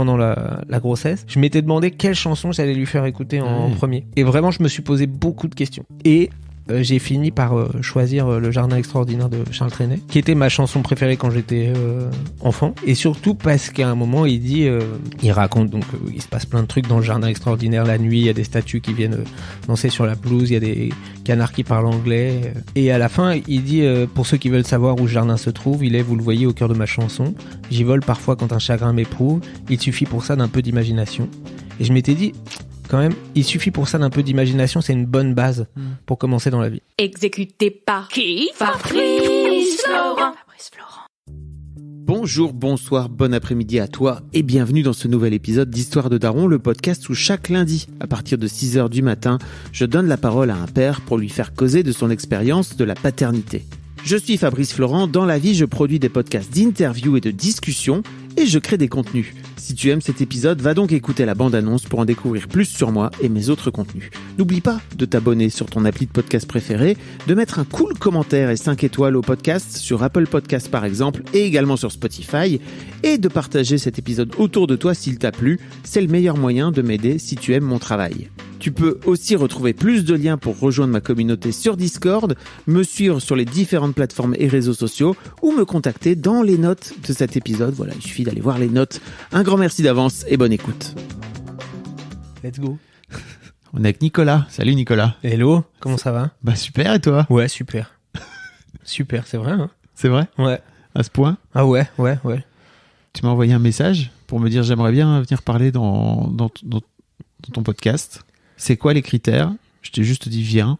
pendant la grossesse, je m'étais demandé quelle chanson j'allais lui faire écouter en premier. Et vraiment, je me suis posé beaucoup de questions. Et j'ai fini par choisir Le Jardin extraordinaire de Charles Trenet, qui était ma chanson préférée quand j'étais enfant. Et surtout parce qu'à un moment, il raconte donc il se passe plein de trucs dans le Jardin extraordinaire. La nuit, il y a des statues qui viennent danser sur la pelouse, il y a des canards qui parlent anglais. Et à la fin, il dit pour ceux qui veulent savoir où le jardin se trouve, vous le voyez au cœur de ma chanson. J'y vole parfois quand un chagrin m'éprouve. Il suffit pour ça d'un peu d'imagination. Et je m'étais dit, quand même, il suffit pour ça d'un peu d'imagination, c'est une bonne base pour commencer dans la vie. Exécuté par qui? Fabrice Florent. Bonjour, bonsoir, bon après-midi à toi et bienvenue dans ce nouvel épisode d'Histoire de Daron, le podcast où chaque lundi, à partir de 6h du matin, je donne la parole à un père pour lui faire causer de son expérience de la paternité. Je suis Fabrice Florent, dans la vie je produis des podcasts d'interviews et de discussions et je crée des contenus. Si tu aimes cet épisode, va donc écouter la bande-annonce pour en découvrir plus sur moi et mes autres contenus. N'oublie pas de t'abonner sur ton appli de podcast préféré, de mettre un cool commentaire et 5 étoiles au podcast sur Apple Podcasts par exemple et également sur Spotify et de partager cet épisode autour de toi s'il t'a plu. C'est le meilleur moyen de m'aider si tu aimes mon travail. Tu peux aussi retrouver plus de liens pour rejoindre ma communauté sur Discord, me suivre sur les différentes plateformes et réseaux sociaux ou me contacter dans les notes de cet épisode. Voilà, il suffit d'aller voir les notes. Un grand merci d'avance et bonne écoute. Let's go. On est avec Nicolas. Salut Nicolas. Hello, comment ça va? Bah super, et toi? Ouais, super. Super, c'est vrai, hein? C'est vrai? Ouais. À ce point? Ah ouais. Tu m'as envoyé un message pour me dire j'aimerais bien venir parler dans ton podcast. C'est quoi les critères? Je t'ai juste dit viens.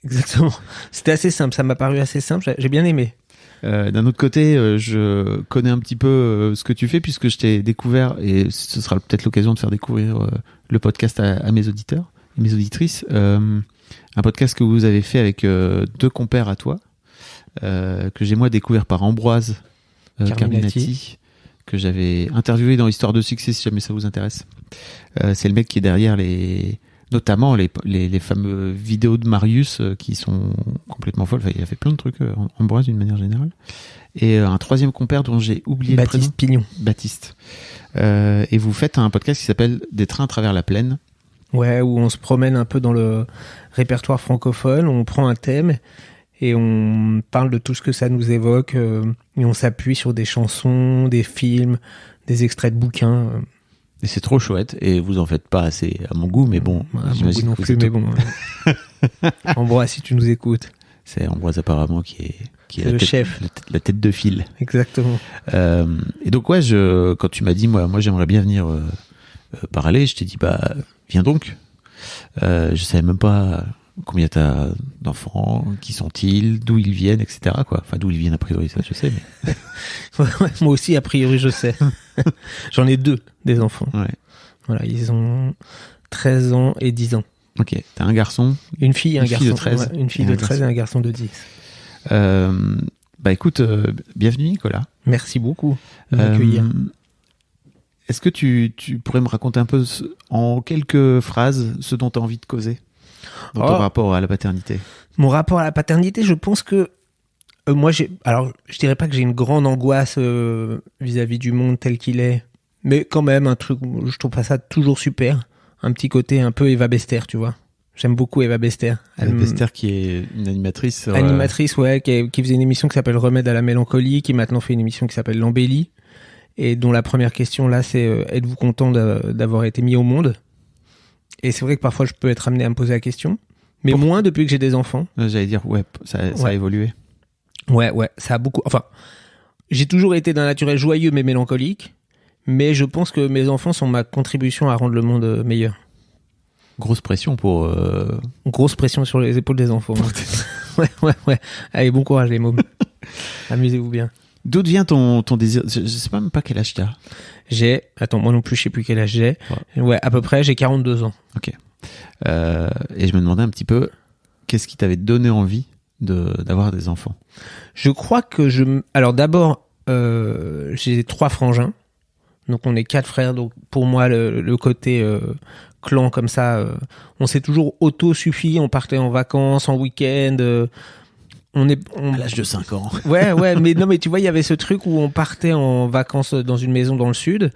Exactement. C'était assez simple, ça m'a paru assez simple, j'ai bien aimé. D'un autre côté, je connais un petit peu ce que tu fais puisque je t'ai découvert et ce sera peut-être l'occasion de faire découvrir le podcast à mes auditeurs et mes auditrices. Un podcast que vous avez fait avec deux compères à toi, que j'ai moi découvert par Ambroise Carminati, que j'avais interviewé dans Histoire de succès si jamais ça vous intéresse. C'est le mec qui est derrière notamment les fameux vidéos de Marius qui sont complètement folles. Enfin, il a fait plein de trucs Ambroise d'une manière générale. Et un troisième compère dont j'ai oublié le prénom. Baptiste Pignon. Baptiste. Et vous faites un podcast qui s'appelle Des trains à travers la plaine. Ouais, où on se promène un peu dans le répertoire francophone, on prend un thème et on parle de tout ce que ça nous évoque et on s'appuie sur des chansons, des films, des extraits de bouquins. Et c'est trop chouette, et vous en faites pas assez à mon goût, mais bon. À mon goût non plus, mais bon. Ambroise, si tu nous écoutes. C'est Ambroise apparemment qui est le chef. La tête de file. Exactement. Et donc ouais, quand tu m'as dit, moi j'aimerais bien venir parler, je t'ai dit, bah viens donc. Je savais même pas combien t'as d'enfants, qui sont-ils, d'où ils viennent, etc. quoi. Enfin, d'où ils viennent a priori, ça je sais, mais... Moi aussi, a priori, je sais. J'en ai 2, des enfants. Ouais. Voilà, ils ont 13 ans et 10 ans. Ok, t'as un garçon, une fille et un garçon de 13. Ouais, une fille de 13 et un garçon de 10. Bah écoute, bienvenue Nicolas. Merci beaucoup de m'accueillir. Est-ce que tu pourrais me raconter un peu en quelques phrases ce dont tu as envie de causer dans ton rapport à la paternité? Mon rapport à la paternité, je pense que moi, je dirais pas que j'ai une grande angoisse vis-à-vis du monde tel qu'il est, mais quand même un truc, je trouve pas ça toujours super. Un petit côté un peu Eva Bester, tu vois. J'aime beaucoup Eva Bester. Eva Bester qui est une animatrice. Animatrice, ouais, qui faisait une émission qui s'appelle Remède à la mélancolie, qui maintenant fait une émission qui s'appelle L'Embellie, et dont la première question là, c'est êtes-vous content d'avoir été mis au monde? Et c'est vrai que parfois je peux être amené à me poser la question, mais moins depuis que j'ai des enfants. J'allais dire, ça a évolué. Ouais, ça a beaucoup... Enfin, j'ai toujours été d'un naturel joyeux mais mélancolique, mais je pense que mes enfants sont ma contribution à rendre le monde meilleur. Grosse pression pour... Grosse pression sur les épaules des enfants. Ouais. Allez, bon courage les mômes. Amusez-vous bien. D'où vient ton désir? Je sais même pas quel âge t'as. Attends, moi non plus, je sais plus quel âge j'ai. Ouais, à peu près, j'ai 42 ans. Ok. Et je me demandais un petit peu, qu'est-ce qui t'avait donné envie d'avoir des enfants? Je crois que alors d'abord, j'ai 3 frangins. Donc on est 4 frères. Donc pour moi, le côté clan comme ça, on s'est toujours auto-suffi. On partait en vacances, en week-end. À l'âge de 5 ans. Ouais, mais tu vois, il y avait ce truc où on partait en vacances dans une maison dans le sud.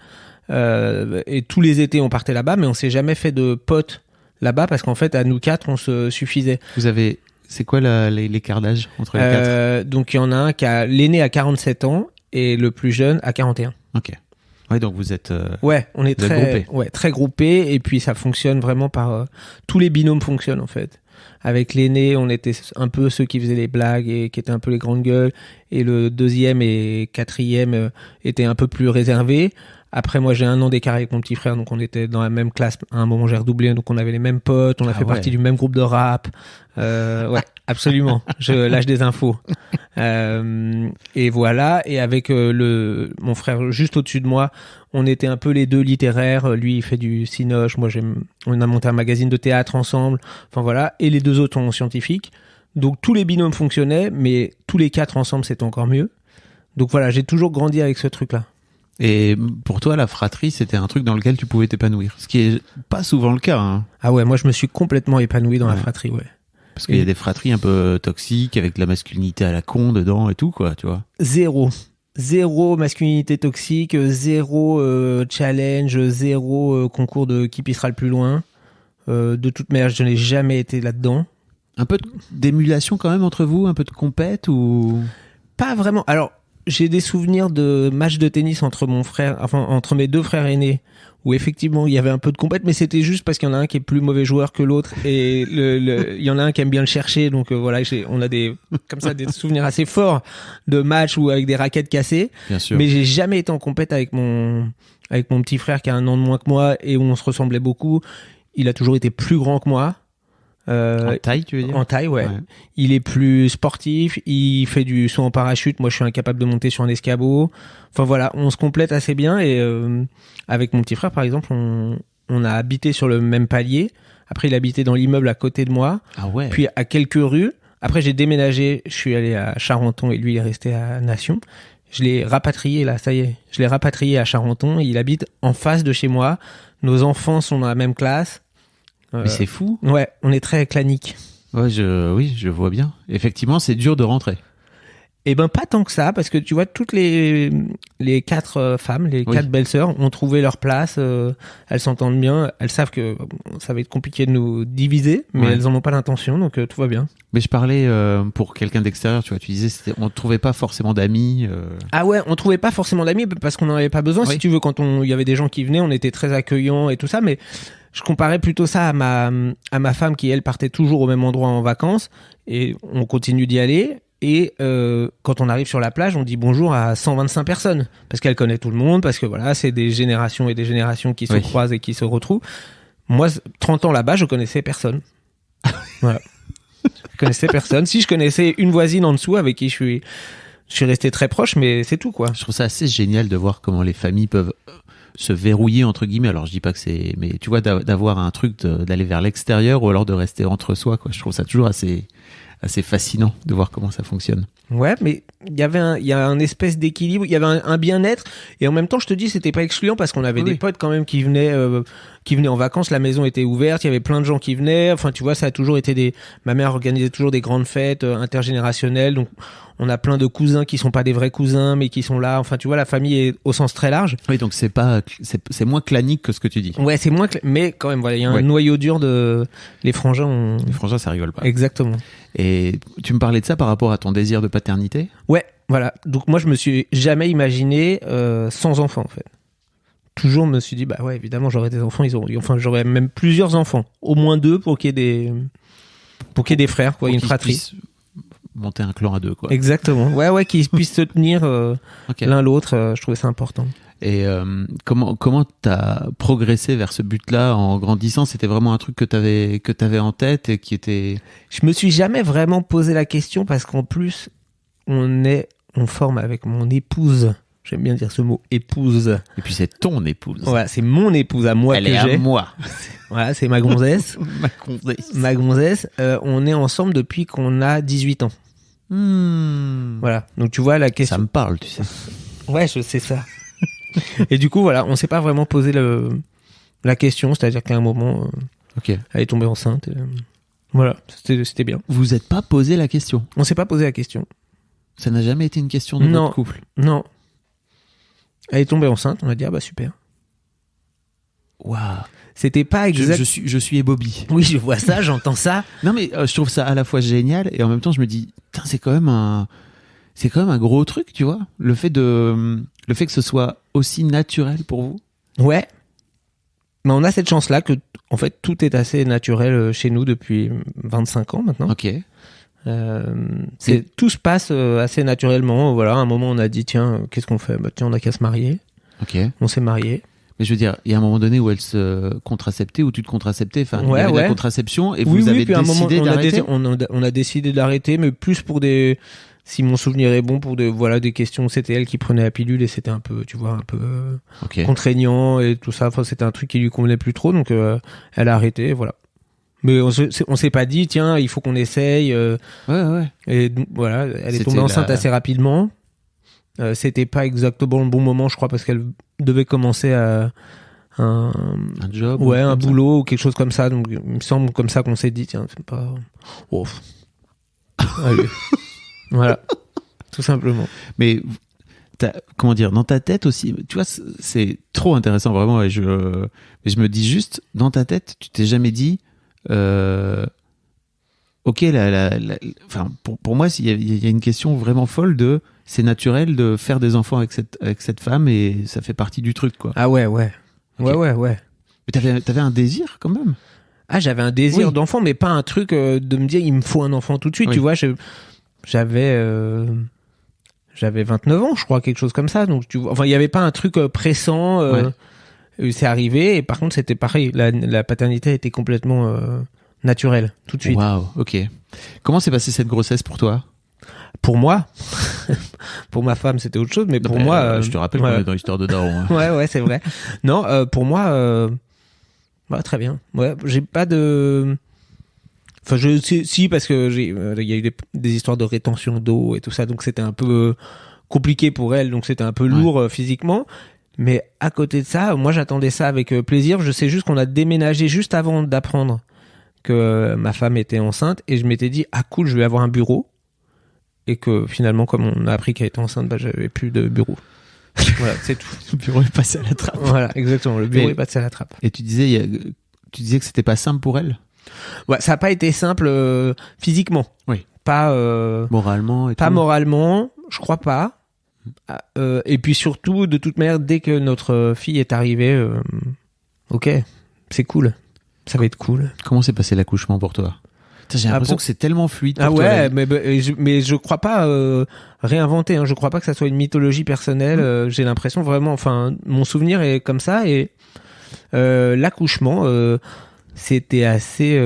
Et tous les étés, on partait là-bas, mais on s'est jamais fait de potes là-bas parce qu'en fait, à nous 4, on se suffisait. C'est quoi l'écart d'âge entre les 4 ? Donc il y en a un l'aîné à 47 ans et le plus jeune à 41. Ok. Ouais, donc vous êtes. Ouais, on est très groupés et puis ça fonctionne vraiment par tous les binômes fonctionnent en fait. Avec l'aîné, on était un peu ceux qui faisaient les blagues et qui étaient un peu les grandes gueules, et le deuxième et quatrième étaient un peu plus réservés. Après, moi, j'ai 1 an d'écart avec mon petit frère, donc on était dans la même classe. À un moment, j'ai redoublé, donc on avait les mêmes potes, on a fait partie du même groupe de rap. Ouais, absolument. Je lâche des infos. Et voilà. Et avec mon frère juste au-dessus de moi, on était un peu les deux littéraires. Lui, il fait du cinoche. Moi, on a monté un magazine de théâtre ensemble. Enfin voilà. Et les 2 autres en scientifique. Donc tous les binômes fonctionnaient, mais tous les 4 ensemble, c'était encore mieux. Donc voilà, j'ai toujours grandi avec ce truc-là. Et pour toi, la fratrie, c'était un truc dans lequel tu pouvais t'épanouir. Ce qui est pas souvent le cas. Hein. Ah ouais, moi je me suis complètement épanoui dans la fratrie, ouais. Parce qu'il y a des fratries un peu toxiques, avec de la masculinité à la con dedans et tout, quoi, tu vois. Zéro masculinité toxique, zéro challenge, zéro concours de qui pissera le plus loin. De toute manière, je n'ai jamais été là-dedans. Un peu d'émulation quand même entre vous, un peu de compète ou... Pas vraiment. Alors, j'ai des souvenirs de matchs de tennis entre mes 2 frères aînés, où effectivement il y avait un peu de compète, mais c'était juste parce qu'il y en a un qui est plus mauvais joueur que l'autre, et il y en a un qui aime bien le chercher, donc voilà, on a des souvenirs assez forts de matchs ou avec des raquettes cassées. Bien sûr. Mais j'ai jamais été en compète avec mon petit frère qui a 1 an de moins que moi et où on se ressemblait beaucoup. Il a toujours été plus grand que moi. En taille, tu veux dire ? En taille, ouais. Il est plus sportif, il fait du saut en parachute, moi je suis incapable de monter sur un escabeau. Enfin voilà, on se complète assez bien, et avec mon petit frère par exemple, on a habité sur le même palier. Après il habitait dans l'immeuble à côté de moi. Ah ouais. Puis à quelques rues. Après j'ai déménagé, je suis allé à Charenton et lui il est resté à Nation. Je l'ai rapatrié là, ça y est. Je l'ai rapatrié à Charenton, il habite en face de chez moi. Nos enfants sont dans la même classe. Mais c'est fou. Ouais, on est très clanique. Ouais, je vois bien. Effectivement, c'est dur de rentrer. Eh ben pas tant que ça, parce que tu vois, toutes les 4 femmes, les 4 belles-sœurs ont trouvé leur place, elles s'entendent bien, elles savent que ça va être compliqué de nous diviser, mais elles en ont pas l'intention, donc tout va bien. Mais je parlais pour quelqu'un d'extérieur, tu vois, tu disais on ne trouvait pas forcément d'amis. Ah ouais, on trouvait pas forcément d'amis parce qu'on n'en avait pas besoin. Si tu veux, quand il y avait des gens qui venaient, on était très accueillants et tout ça, mais je comparais plutôt ça à ma femme qui, elle, partait toujours au même endroit en vacances, et on continue d'y aller. Et quand on arrive sur la plage, on dit bonjour à 125 personnes, parce qu'elle connaît tout le monde, parce que voilà, c'est des générations et des générations qui se croisent et qui se retrouvent. Moi, 30 ans là-bas, je connaissais personne. Voilà. Je connaissais personne. Si, je connaissais une voisine en dessous avec qui je suis resté très proche, mais c'est tout, quoi. Je trouve ça assez génial de voir comment les familles peuvent se verrouiller, entre guillemets. Alors, je dis pas que c'est... Mais tu vois, d'avoir un truc d'aller vers l'extérieur ou alors de rester entre soi, quoi. Je trouve ça toujours assez fascinant de voir comment ça fonctionne. Ouais, mais il y a un espèce d'équilibre, il y avait un bien-être, et en même temps, je te dis, c'était pas excluant parce qu'on avait des potes quand même qui venaient en vacances, la maison était ouverte, il y avait plein de gens qui venaient, enfin, tu vois, ça a toujours été ma mère organisait toujours des grandes fêtes intergénérationnelles, donc on a plein de cousins qui sont pas des vrais cousins, mais qui sont là, enfin, tu vois, la famille est au sens très large. Oui, donc c'est moins clanique que ce que tu dis. Ouais, c'est moins mais quand même, voilà, il y a un noyau dur les frangins. Les frangins, ça rigole pas. Exactement. Et tu me parlais de ça par rapport à ton désir de paternité ? Ouais, voilà. Donc moi, je me suis jamais imaginé sans enfants, en fait. Toujours me suis dit, bah ouais, évidemment, j'aurais des enfants. J'aurais même plusieurs enfants, au moins 2 pour qu'il y ait des frères, quoi, une fratrie. Monter un clan à 2, quoi. Exactement. Ouais, qu'ils puissent se tenir l'un l'autre. Je trouvais ça important. Et comment t'as progressé vers ce but-là en grandissant ? C'était vraiment un truc que t'avais en tête et qui était... Je me suis jamais vraiment posé la question parce qu'en plus, on forme avec mon épouse. J'aime bien dire ce mot, épouse. Et puis c'est ton épouse. Ouais, c'est mon épouse à moi. Elle est à moi. Voilà, c'est ma gonzesse. Ma gonzesse. On est ensemble depuis qu'on a 18 ans. Voilà. Donc tu vois la question. Ça me parle, tu sais. Ouais, je sais ça. Et du coup, voilà, on s'est pas vraiment posé la question, c'est-à-dire qu'à un moment, elle est tombée enceinte. Voilà, c'était bien. Vous n'êtes pas posé la question ? On s'est pas posé la question. Ça n'a jamais été une question de votre couple ? Non. Elle est tombée enceinte, on a dit, ah bah super. Waouh. C'était pas exact. Je suis ébobie. Oui, je vois ça, j'entends ça. Non, mais je trouve ça à la fois génial et en même temps, je me dis, putain, c'est quand même un gros truc, tu vois. Le fait que ce soit aussi naturel pour vous. Ouais. Mais on a cette chance-là que, en fait, tout est assez naturel chez nous depuis 25 ans maintenant. Ok. Tout se passe assez naturellement. Voilà, à un moment, on a dit, tiens, qu'est-ce qu'on fait? Bah, tiens, on a qu'à se marier. Ok. On s'est mariés. Mais je veux dire, il y a un moment donné où elle se contraceptait, où tu te contraceptais, enfin, il y avait de la contraception et oui, vous avez puis à un moment, décidé d'arrêter. On a décidé d'arrêter, mais plus pour des, si mon souvenir est bon, pour des questions. C'était elle qui prenait la pilule et c'était un peu, tu vois, un peu contraignant et tout ça. Enfin, c'était un truc qui lui convenait plus trop, donc elle a arrêté, et voilà. Mais on s'est pas dit, tiens, il faut qu'on essaye. Ouais. Et donc, voilà, elle est tombée enceinte assez rapidement. C'était pas exactement le bon moment, je crois, parce qu'elle devait commencer à un job, un boulot ou quelque chose comme ça. Donc, il me semble comme ça qu'on s'est dit, tiens, c'est pas. Ouf. Allez. Voilà, tout simplement. Mais comment dire, dans ta tête aussi, tu vois, c'est trop intéressant vraiment. Et je me dis juste, dans ta tête, tu t'es jamais dit, ok, enfin, pour moi, il y a une question vraiment folle de. C'est naturel de faire des enfants avec cette femme et ça fait partie du truc, quoi. Ah ouais. Okay. Ouais. Mais t'avais un désir quand même. Ah, j'avais un désir d'enfant, mais pas un truc de me dire il me faut un enfant tout de suite. Oui. Tu vois, j'avais 29 ans, je crois, quelque chose comme ça. Donc tu vois, enfin, il y avait pas un truc pressant. C'est arrivé et par contre c'était pareil. La paternité était complètement naturelle tout de suite. Waouh. Ok. Comment s'est passée cette grossesse pour toi? Pour moi, pour ma femme, c'était autre chose, mais pour moi, je te rappelle qu'on est dans l'histoire de Daron. Hein. Ouais, c'est vrai. Non, pour moi, très bien. Ouais, j'ai pas de. Enfin, si parce que il y a eu des histoires de rétention d'eau et tout ça, donc c'était un peu compliqué pour elle, donc c'était un peu lourd physiquement. Mais à côté de ça, moi, j'attendais ça avec plaisir. Je sais juste qu'on a déménagé juste avant d'apprendre que ma femme était enceinte, et je m'étais dit, ah cool, je vais avoir un bureau. Et que finalement, comme on a appris qu'elle était enceinte, j'avais plus de bureau. Voilà, c'est tout. Le bureau est passé à la trappe. Voilà, exactement. Le bureau est passé à la trappe. Et tu disais que c'était pas simple pour elle? Ouais, ça a pas été simple physiquement. Oui. Pas moralement et pas tout. Moralement, je crois pas. Et puis surtout, de toute manière, dès que notre fille est arrivée, ok, c'est cool. Ça va être cool. Comment s'est passé l'accouchement pour toi? J'ai l'impression que c'est tellement fluide pour toi. Ah ouais, mais je crois pas réinventer. Hein. Je crois pas que ça soit une mythologie personnelle. J'ai l'impression vraiment, enfin, mon souvenir est comme ça. Et l'accouchement, c'était assez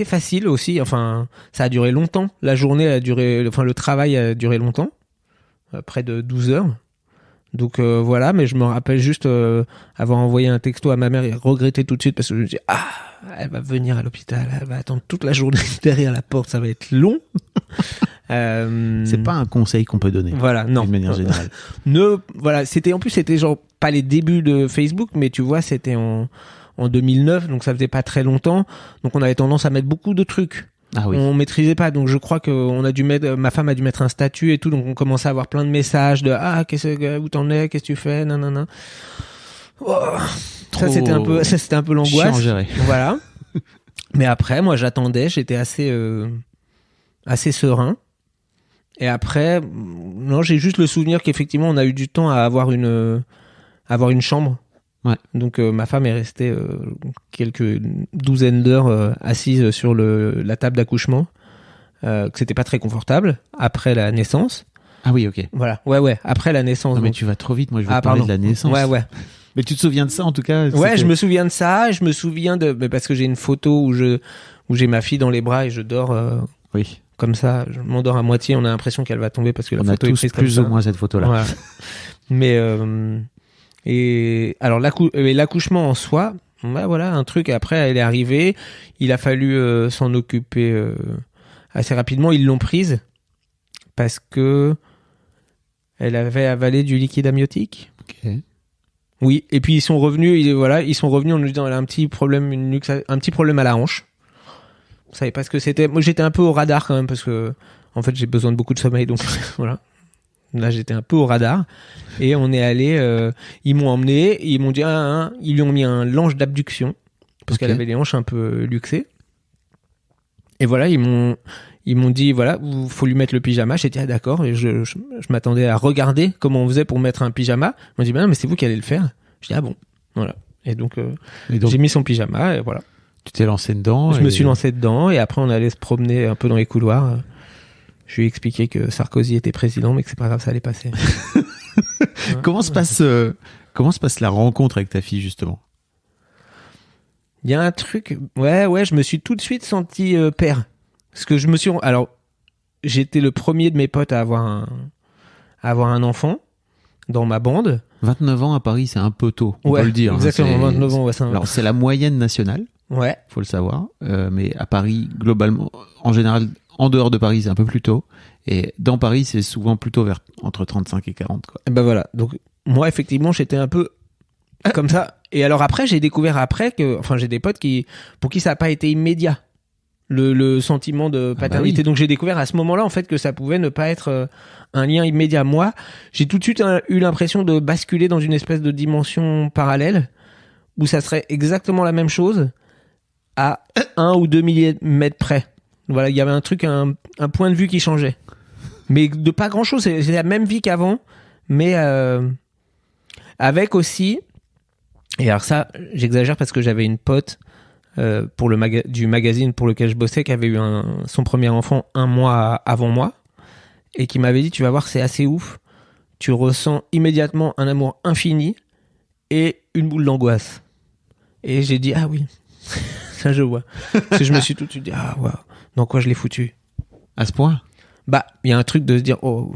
facile aussi. Enfin, ça a duré longtemps. La journée a duré, enfin, le travail a duré longtemps, près de 12 heures. Donc voilà, mais je me rappelle juste avoir envoyé un texto à ma mère et regretter tout de suite parce que je me dis elle va venir à l'hôpital, elle va attendre toute la journée derrière la porte, ça va être long. C'est pas un conseil qu'on peut donner. Voilà, non. De manière générale. Voilà, c'était genre pas les débuts de Facebook, mais tu vois, c'était en 2009, donc ça faisait pas très longtemps. Donc on avait tendance à mettre beaucoup de trucs. Ah oui. On maîtrisait pas, donc je crois que ma femme a dû mettre un statut et tout, donc on commençait à avoir plein de messages de où t'en es, qu'est-ce que tu fais, nanana. Ça c'était un peu l'angoisse. Voilà. Mais après, moi j'attendais, j'étais assez serein. Et après, non, j'ai juste le souvenir qu'effectivement on a eu du temps à avoir une chambre. Ouais. Donc ma femme est restée quelques douzaines d'heures assise sur la table d'accouchement, que c'était pas très confortable après la naissance. Ah oui, ok. Voilà, ouais, après la naissance. Non mais tu vas trop vite, moi je veux parler de la naissance. Ouais. Mais tu te souviens de ça en tout cas? Ouais, je me souviens de ça, je me souviens parce que j'ai une photo où j'ai ma fille dans les bras et je dors oui. Comme ça, je m'endors à moitié, on a l'impression qu'elle va tomber parce que la photo est prise comme ça. On a tous plus ou moins cette photo-là. Voilà. Mais et alors l'accouchement en soi, voilà un truc. Après, elle est arrivée, il a fallu s'en occuper assez rapidement. Ils l'ont prise parce que elle avait avalé du liquide amniotique. Ok. Oui. Et puis ils sont revenus en nous disant elle a un petit problème à la hanche. On savait pas ce que c'était. Moi, j'étais un peu au radar quand même parce que en fait, j'ai besoin de beaucoup de sommeil, donc voilà. Là, j'étais un peu au radar. Et on est allé... ils m'ont emmené, et ils m'ont dit... ils lui ont mis un linge d'abduction, parce qu'elle avait les hanches un peu luxées. Et voilà, ils m'ont dit, voilà, faut lui mettre le pyjama. J'étais d'accord, et je m'attendais à regarder comment on faisait pour mettre un pyjama. Ils m'ont dit, non, mais c'est vous qui allez le faire. Je dis, ah bon, voilà. Et donc, j'ai mis son pyjama, et voilà. Tu t'es lancé dedans. Je me suis lancé dedans, et après, on allait se promener un peu dans les couloirs. Je lui ai expliqué que Sarkozy était président, mais que c'est pas grave, ça allait passer. Comment se passe la rencontre avec ta fille, justement? Il y a un truc, ouais, je me suis tout de suite senti père. Parce que alors, j'étais le premier de mes potes à avoir un enfant dans ma bande. 29 ans à Paris, c'est un peu tôt, on peut le dire. Exactement, 29 ans, Alors, c'est la moyenne nationale. Ouais. Faut le savoir. Mais à Paris, globalement, en général, en dehors de Paris, c'est un peu plus tôt. Et dans Paris, c'est souvent plutôt entre 35 et 40, quoi. Et ben voilà. Donc, moi, effectivement, j'étais un peu comme ça. Et alors après, j'ai découvert j'ai des potes pour qui ça n'a pas été immédiat. Le sentiment de paternité. Ah bah oui. Donc, j'ai découvert à ce moment-là, en fait, que ça pouvait ne pas être un lien immédiat. Moi, j'ai tout de suite eu l'impression de basculer dans une espèce de dimension parallèle où ça serait exactement la même chose à 1 ou 2 millimètres près. Voilà, il y avait un truc, un point de vue qui changeait. Mais de pas grand chose, c'est la même vie qu'avant, mais avec aussi, et alors ça, j'exagère parce que j'avais une pote pour du magazine pour lequel je bossais qui avait eu son premier enfant 1 mois avant moi, et qui m'avait dit, tu vas voir, c'est assez ouf, tu ressens immédiatement un amour infini et une boule d'angoisse. Et j'ai dit, ah oui, ça je vois. Parce que je me suis tout de suite dit, ah waouh, dans quoi je l'ai foutu. À ce point? Bah, il y a un truc de se dire, oh,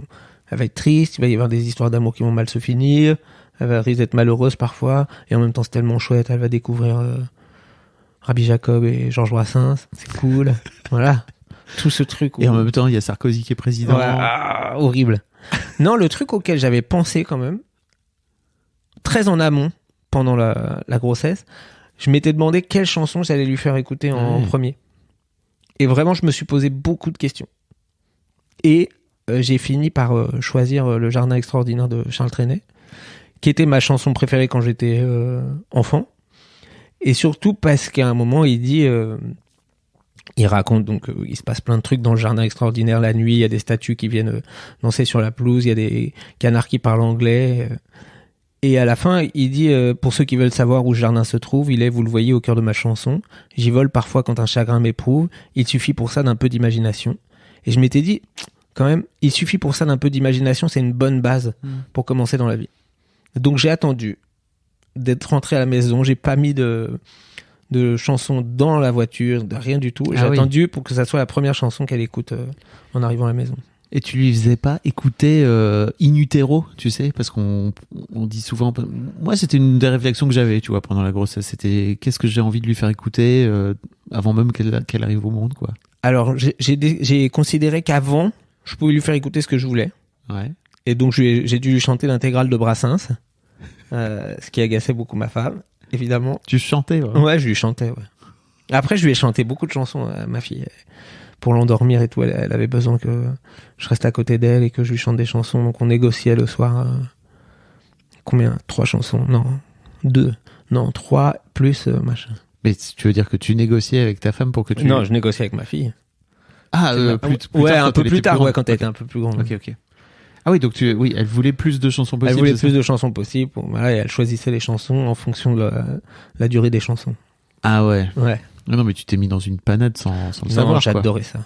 elle va être triste, il va y avoir des histoires d'amour qui vont mal se finir, elle va risquer d'être malheureuse parfois, et en même temps c'est tellement chouette, elle va découvrir Rabbi Jacob et Georges Brassens, c'est cool, voilà, tout ce truc. Et en même temps, il y a Sarkozy qui est président. Ouais, horrible. Non, le truc auquel j'avais pensé quand même, très en amont, pendant la grossesse, je m'étais demandé quelle chanson j'allais lui faire écouter en premier. Et vraiment, je me suis posé beaucoup de questions. Et j'ai fini par choisir Le Jardin extraordinaire de Charles Trenet, qui était ma chanson préférée quand j'étais enfant. Et surtout parce qu'à un moment, il raconte, donc il se passe plein de trucs dans Le Jardin extraordinaire la nuit, il y a des statues qui viennent danser sur la pelouse, il y a des canards qui parlent anglais. Et à la fin, il dit, pour ceux qui veulent savoir où ce jardin se trouve, vous le voyez au cœur de ma chanson. J'y vole parfois quand un chagrin m'éprouve. Il suffit pour ça d'un peu d'imagination. Et je m'étais dit, quand même, il suffit pour ça d'un peu d'imagination, c'est une bonne base pour commencer dans la vie. Donc j'ai attendu d'être rentré à la maison, j'ai pas mis de chansons dans la voiture, de rien du tout. J'ai attendu pour que ça soit la première chanson qu'elle écoute en arrivant à la maison. Et tu lui faisais pas écouter in utero, tu sais, parce qu'on dit souvent. Moi, c'était une des réflexions que j'avais, tu vois, pendant la grossesse. C'était qu'est-ce que j'ai envie de lui faire écouter avant même qu'elle arrive au monde, quoi. Alors, j'ai considéré qu'avant, je pouvais lui faire écouter ce que je voulais. Ouais. Et donc, j'ai dû lui chanter l'intégrale de Brassens, ce qui agaçait beaucoup ma femme, évidemment. Tu chantais, Ouais, je lui chantais, ouais. Après, je lui ai chanté beaucoup de chansons à ma fille. Pour l'endormir et tout, elle avait besoin que je reste à côté d'elle et que je lui chante des chansons. Donc on négociait le soir. Combien? 3 chansons? Non, 2. Non, 3 plus machin. Mais tu veux dire que tu négociais avec ta femme pour que tu... Non, je négociais avec ma fille. Ah, plus ouais, tard, un peu plus tard, ouais, quand elle était un peu plus grande. Ok. Ah oui, donc elle voulait plus de chansons possibles. Elle voulait plus de chansons possibles. Voilà, et elle choisissait les chansons en fonction de la durée des chansons. Ah ouais. Ouais. Non, mais tu t'es mis dans une panade sans le savoir. J'adorais ça.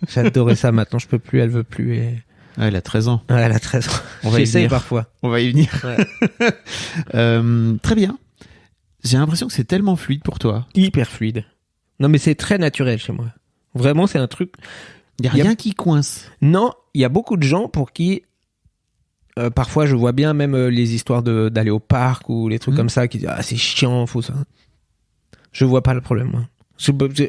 J'adorais ça. Maintenant, je peux plus, elle veut plus. Et... Ah, elle a 13 ans. Ouais, elle a 13 ans. On va y venir parfois. On va y venir. Ouais. Très bien. J'ai l'impression que c'est tellement fluide pour toi. Hyper fluide. Non, mais c'est très naturel chez moi. Vraiment, c'est un truc... Il n'y a rien qui coince. Non, il y a beaucoup de gens pour qui... parfois, je vois bien même les histoires d'aller au parc ou les trucs comme ça qui disent « Ah, c'est chiant, faut ça. » Je vois pas le problème, moi.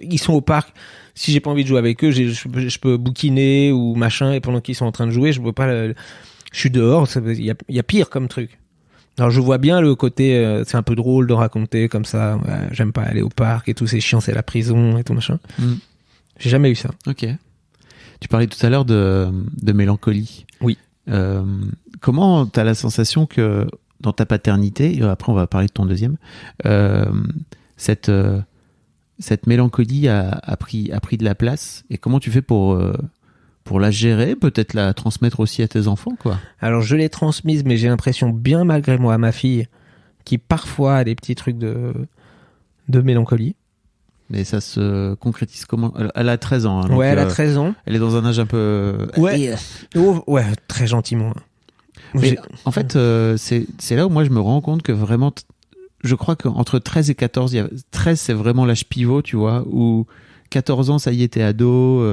Ils sont au parc. Si j'ai pas envie de jouer avec eux, je peux bouquiner ou machin, et pendant qu'ils sont en train de jouer, je vois pas je suis dehors, il y a pire comme truc. Alors je vois bien le côté, c'est un peu drôle de raconter comme ça, ouais, j'aime pas aller au parc et tout, c'est chiant, c'est la prison et tout machin. J'ai jamais eu ça. Ok. Tu parlais tout à l'heure de mélancolie. Oui. Comment t'as la sensation que dans ta paternité, et après on va parler de ton deuxième, cette mélancolie a pris de la place, et comment tu fais pour la gérer, peut-être la transmettre aussi à tes enfants, quoi? Alors je l'ai transmise, mais j'ai l'impression, bien malgré moi, à ma fille, qui parfois a des petits trucs de mélancolie. Mais ça se concrétise comment? Elle a 13 ans. Hein, donc, ouais, elle a 13 ans. Elle est dans un âge un peu... Ouais, ouais, très gentiment. Mais en fait, c'est là où moi je me rends compte que vraiment, je crois qu'entre 13 et 14, 13 c'est vraiment l'âge pivot, tu vois, où 14 ans ça y est, t'es ado,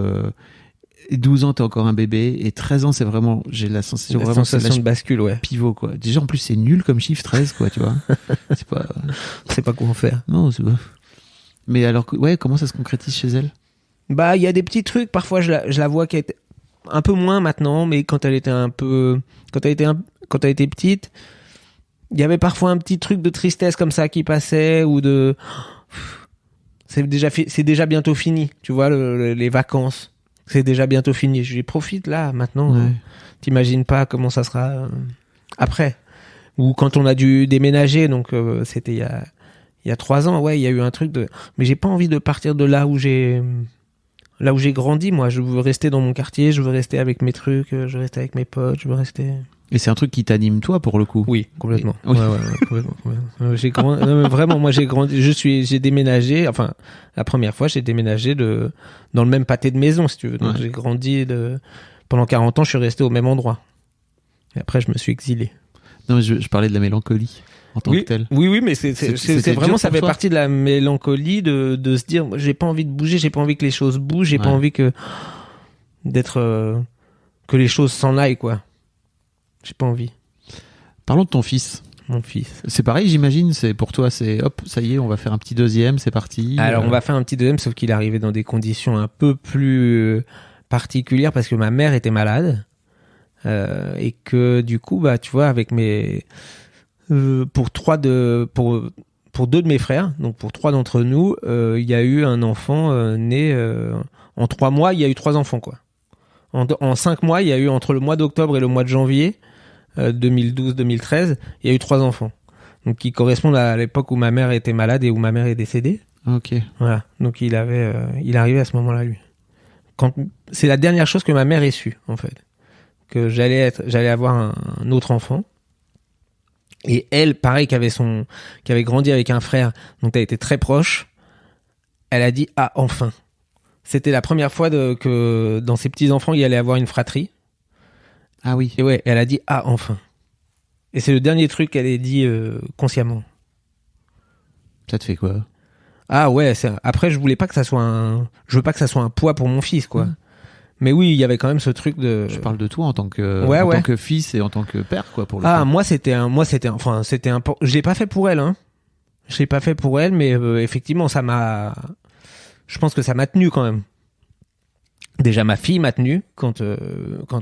12 ans t'es encore un bébé, et 13 ans c'est vraiment, j'ai la sensation c'est l'âge de bascule, ouais. Pivot, quoi. Déjà en plus c'est nul comme chiffre 13, quoi, tu vois. C'est pas quoi en faire. Non, c'est pas... Mais alors, ouais, comment ça se concrétise chez elle? Bah, il y a des petits trucs. Parfois, je la vois qui est un peu moins maintenant, mais quand elle était quand elle était petite, il y avait parfois un petit truc de tristesse comme ça qui passait, ou de, c'est déjà bientôt fini. Tu vois, les vacances, c'est déjà bientôt fini. Je lui profite là, maintenant. Ouais. T'imagines pas comment ça sera après. Ou quand on a dû déménager, donc c'était il y a 3 ans, ouais, il y a eu un truc de... Mais j'ai pas envie de partir de là où j'ai grandi, moi. Je veux rester dans mon quartier, je veux rester avec mes trucs, je veux rester avec mes potes, je veux rester... Et c'est un truc qui t'anime, toi, pour le coup? Oui, complètement. Oui. Ouais, complètement. Non, mais vraiment, moi, j'ai grandi, j'ai déménagé, enfin, la première fois, j'ai déménagé dans le même pâté de maison, si tu veux. Donc, j'ai grandi pendant 40 ans, je suis resté au même endroit. Et après, je me suis exilé. Non, mais je parlais de la mélancolie. En tant que tel. Oui, mais c'est vraiment, ça fait partie de la mélancolie de se dire, j'ai pas envie de bouger, j'ai pas envie que les choses bougent, j'ai pas envie que les choses s'en aillent, quoi. J'ai pas envie. Parlons de ton fils. Mon fils. C'est pareil, j'imagine, c'est pour toi, c'est hop, ça y est, on va faire un petit deuxième, c'est parti. Alors, on va faire un petit deuxième, sauf qu'il est arrivé dans des conditions un peu plus particulières parce que ma mère était malade. Et que du coup, bah, tu vois, avec pour 2 de mes frères, donc pour 3 d'entre nous, il y a eu un enfant né en 3 mois, il y a eu 3 enfants, quoi. En 5 mois, il y a eu, entre le mois d'octobre et le mois de janvier 2012-2013, il y a eu 3 enfants. Donc qui correspondent à l'époque où ma mère était malade et où ma mère est décédée. Ok. Voilà. Donc il arrivait à ce moment-là, lui. C'est la dernière chose que ma mère ait su, en fait. Que j'allais avoir un autre enfant. Et elle, pareil, qui avait grandi avec un frère, donc elle était très proche, elle a dit, ah, enfin. C'était la première fois que dans ses petits-enfants, il y allait avoir une fratrie. Ah oui. Et ouais, elle a dit, ah, enfin. Et c'est le dernier truc qu'elle ait dit consciemment. Ça te fait quoi? Ah ouais, après, je veux pas que ça soit un poids pour mon fils, quoi. Mais oui, il y avait quand même ce truc de... Je parle de toi en tant que, tant que fils et en tant que père, quoi, pour le coup. Moi, c'était un, je l'ai pas fait pour elle, hein. Je l'ai pas fait pour elle, mais effectivement, je pense que ça m'a tenu quand même. Déjà, ma fille m'a tenu quand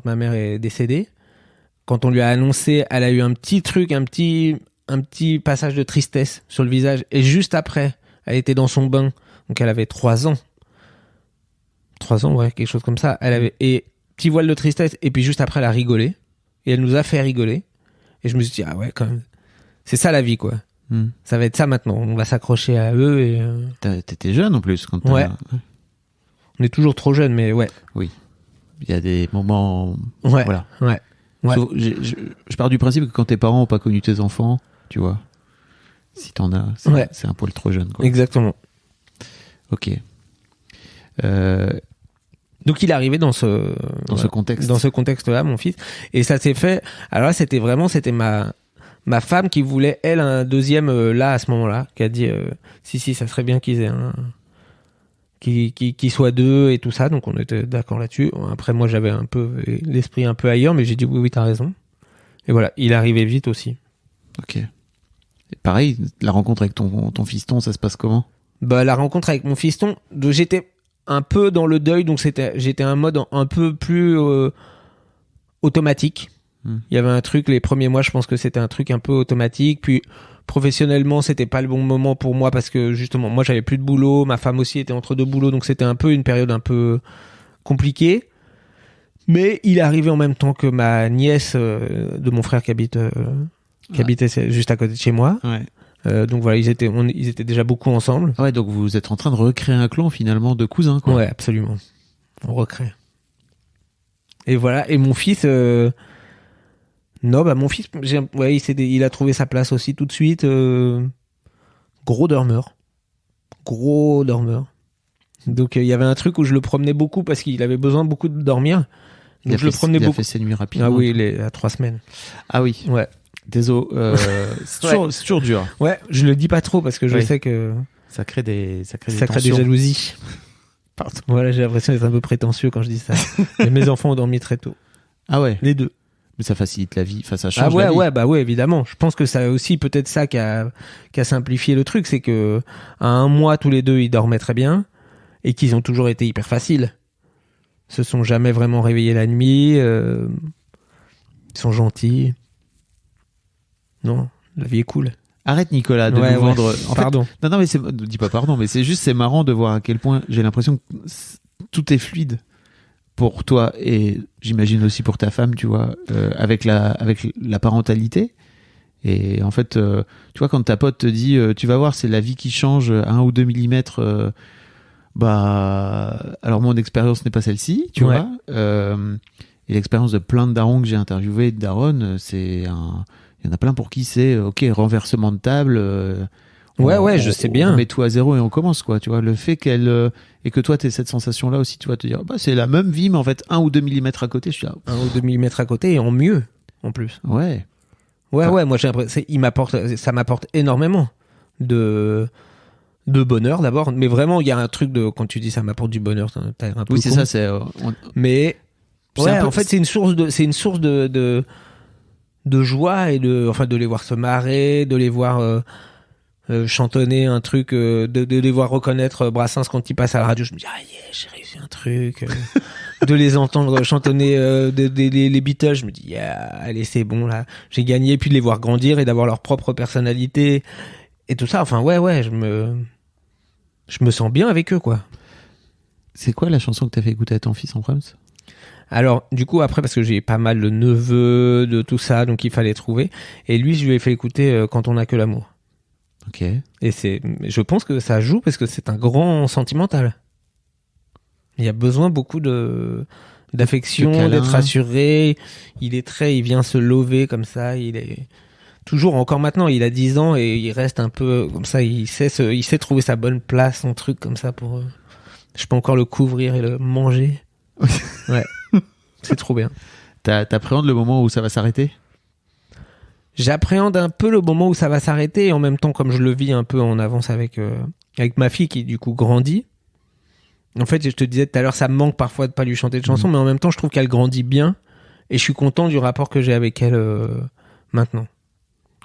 ma mère est décédée. Quand on lui a annoncé, elle a eu un petit truc, un petit passage de tristesse sur le visage. Et juste après, elle était dans son bain. Donc, elle avait 3 ans. 3 ans, ouais, quelque chose comme ça. Et petit voile de tristesse. Et puis juste après, elle a rigolé. Et elle nous a fait rigoler. Et je me suis dit, ah ouais, quand même. C'est ça la vie, quoi. Ça va être ça maintenant. On va s'accrocher à eux. Et t'étais jeune en plus quand ouais. On est toujours trop jeune, mais ouais. Oui. Il y a des moments. Ouais. Voilà. Ouais. Sauf, je pars du principe que quand tes parents n'ont pas connu tes enfants, tu vois, si t'en as, c'est un poil trop jeune, quoi. Exactement. Ok. Donc il est arrivé dans ce contexte. Dans ce contexte-là, mon fils. Et ça s'est fait. Alors là, c'était ma femme qui voulait, elle, un deuxième là, à ce moment-là, qui a dit si, ça serait bien qu'ils aient qui soit 2 et tout ça. Donc on était d'accord là-dessus. Après, moi, j'avais un peu l'esprit un peu ailleurs, mais j'ai dit oui, t'as raison. Et voilà, il est arrivé vite aussi. Ok. Et pareil, la rencontre avec ton fiston, ça se passe comment? Bah, la rencontre avec mon fiston, j'étais un peu dans le deuil, donc j'étais un mode un peu plus automatique. Il y avait un truc, les premiers mois, je pense que c'était un truc un peu automatique. Puis professionnellement, c'était pas le bon moment pour moi parce que justement, moi, j'avais plus de boulot, ma femme aussi était entre 2 boulots, donc c'était un peu une période un peu compliquée. Mais il est arrivé en même temps que ma nièce de mon frère qui habitait juste à côté de chez moi. Ouais. Donc voilà, ils étaient déjà beaucoup ensemble. Ouais, donc vous êtes en train de recréer un clan finalement de cousins, quoi. Ouais, absolument. On recrée. Et voilà. Et mon fils, mon fils, il a trouvé sa place aussi tout de suite. Gros dormeur. Donc il y avait un truc où je le promenais beaucoup parce qu'il avait besoin beaucoup de dormir. Donc je le promenais beaucoup. Il a fait ses nuits rapidement. Ah oui, il est à 3 semaines. Ah oui. Ouais. Désolé. C'est toujours dur. Ouais, je le dis pas trop parce que je sais que ça crée des tensions. Jalousies. Pardon. Voilà, j'ai l'impression d'être un peu prétentieux quand je dis ça. Mais mes enfants ont dormi très tôt. Ah ouais. Les deux. Mais ça facilite la vie, enfin ça change la vie. Ouais, évidemment. Je pense que ça aussi peut-être ça qui a simplifié le truc, c'est que à 1 mois tous les deux ils dormaient très bien et qu'ils ont toujours été hyper faciles. Ils se sont jamais vraiment réveillés la nuit. Ils sont gentils. Non, la vie est cool. Arrête Nicolas de nous vendre. Pardon. Non mais dis pas pardon, mais c'est marrant de voir à quel point j'ai l'impression que tout est fluide pour toi et j'imagine aussi pour ta femme, tu vois, avec la parentalité. Et en fait, tu vois, quand ta pote te dit, tu vas voir, c'est la vie qui change 1 ou 2 millimètres. Alors mon expérience n'est pas celle-ci, tu vois. Et l'expérience de plein de darons que j'ai interviewés, de daronnes, il y en a plein pour qui c'est renversement de table. Je sais bien. On met tout à zéro et on commence, quoi. Tu vois, le fait qu'elle et que toi t'aies cette sensation-là aussi, tu vas te dire, c'est la même vie, mais en fait 1 ou 2 millimètres à côté. Je suis là, 1 ou 2 millimètres à côté et en mieux, en plus. Ouais. Moi j'ai l'impression, ça m'apporte énormément de bonheur d'abord, mais vraiment il y a un truc de quand tu dis ça m'apporte du bonheur, t'as un peu. Oui, c'est con. Ça. Mais en fait c'est une source de joie et de les voir se marrer, de les voir chantonner un truc, de les voir reconnaître Brassens quand il passe à la radio. Je me dis j'ai réussi un truc. De les entendre chantonner les Beatles, je me dis allez c'est bon là, j'ai gagné. Et puis de les voir grandir et d'avoir leur propre personnalité et tout ça. Enfin je me sens bien avec eux, quoi. C'est quoi la chanson que t'as fait écouter à ton fils en Prams ? Alors, du coup, après, parce que j'ai pas mal de neveux, de tout ça, donc il fallait trouver. Et lui, je lui ai fait écouter Quand on n'a que l'amour. Ok. Et je pense que ça joue parce que c'est un grand sentimental. Il y a besoin beaucoup d'affection, d'être rassuré. Il vient se lever comme ça. Il est toujours, encore maintenant, il a 10 ans et il reste un peu comme ça. Il sait trouver sa bonne place, son truc comme ça pour. Je peux encore le couvrir et le manger. Ouais. C'est trop bien. T'appréhendes le moment où ça va s'arrêter ? J'appréhende un peu le moment où ça va s'arrêter et en même temps, comme je le vis un peu en avance avec ma fille qui du coup grandit. En fait, je te disais tout à l'heure, ça me manque parfois de pas lui chanter de chansons, mais en même temps, je trouve qu'elle grandit bien et je suis content du rapport que j'ai avec elle maintenant.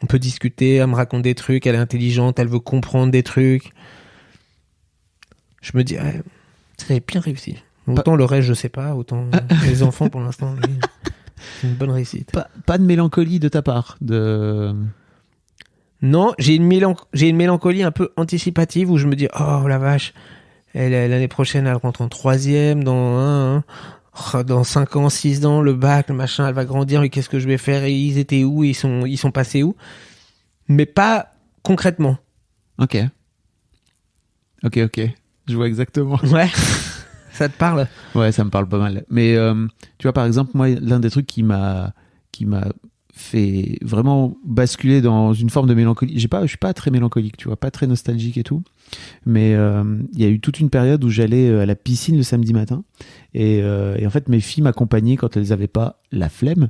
On peut discuter, elle me raconte des trucs, elle est intelligente, elle veut comprendre des trucs. Je me dis, ça avait bien réussi. Autant le reste, je sais pas, autant les enfants pour l'instant, c'est une bonne réussite. Pas de mélancolie de ta part Non, j'ai une mélancolie un peu anticipative où je me dis, oh la vache, l'année prochaine elle rentre en 3e, dans 5 ans, 6 ans, le bac, le machin, elle va grandir, et qu'est-ce que je vais faire, et ils étaient où, ils sont passés où, mais pas concrètement. Ok, je vois exactement. Ouais. Ça te parle ? Ouais, ça me parle pas mal. Mais tu vois, par exemple, moi, l'un des trucs qui m'a fait vraiment basculer dans une forme de mélancolie. Je suis pas très mélancolique, tu vois, pas très nostalgique et tout. Mais il y a eu toute une période où j'allais à la piscine le samedi matin. Et en fait, mes filles m'accompagnaient quand elles avaient pas la flemme.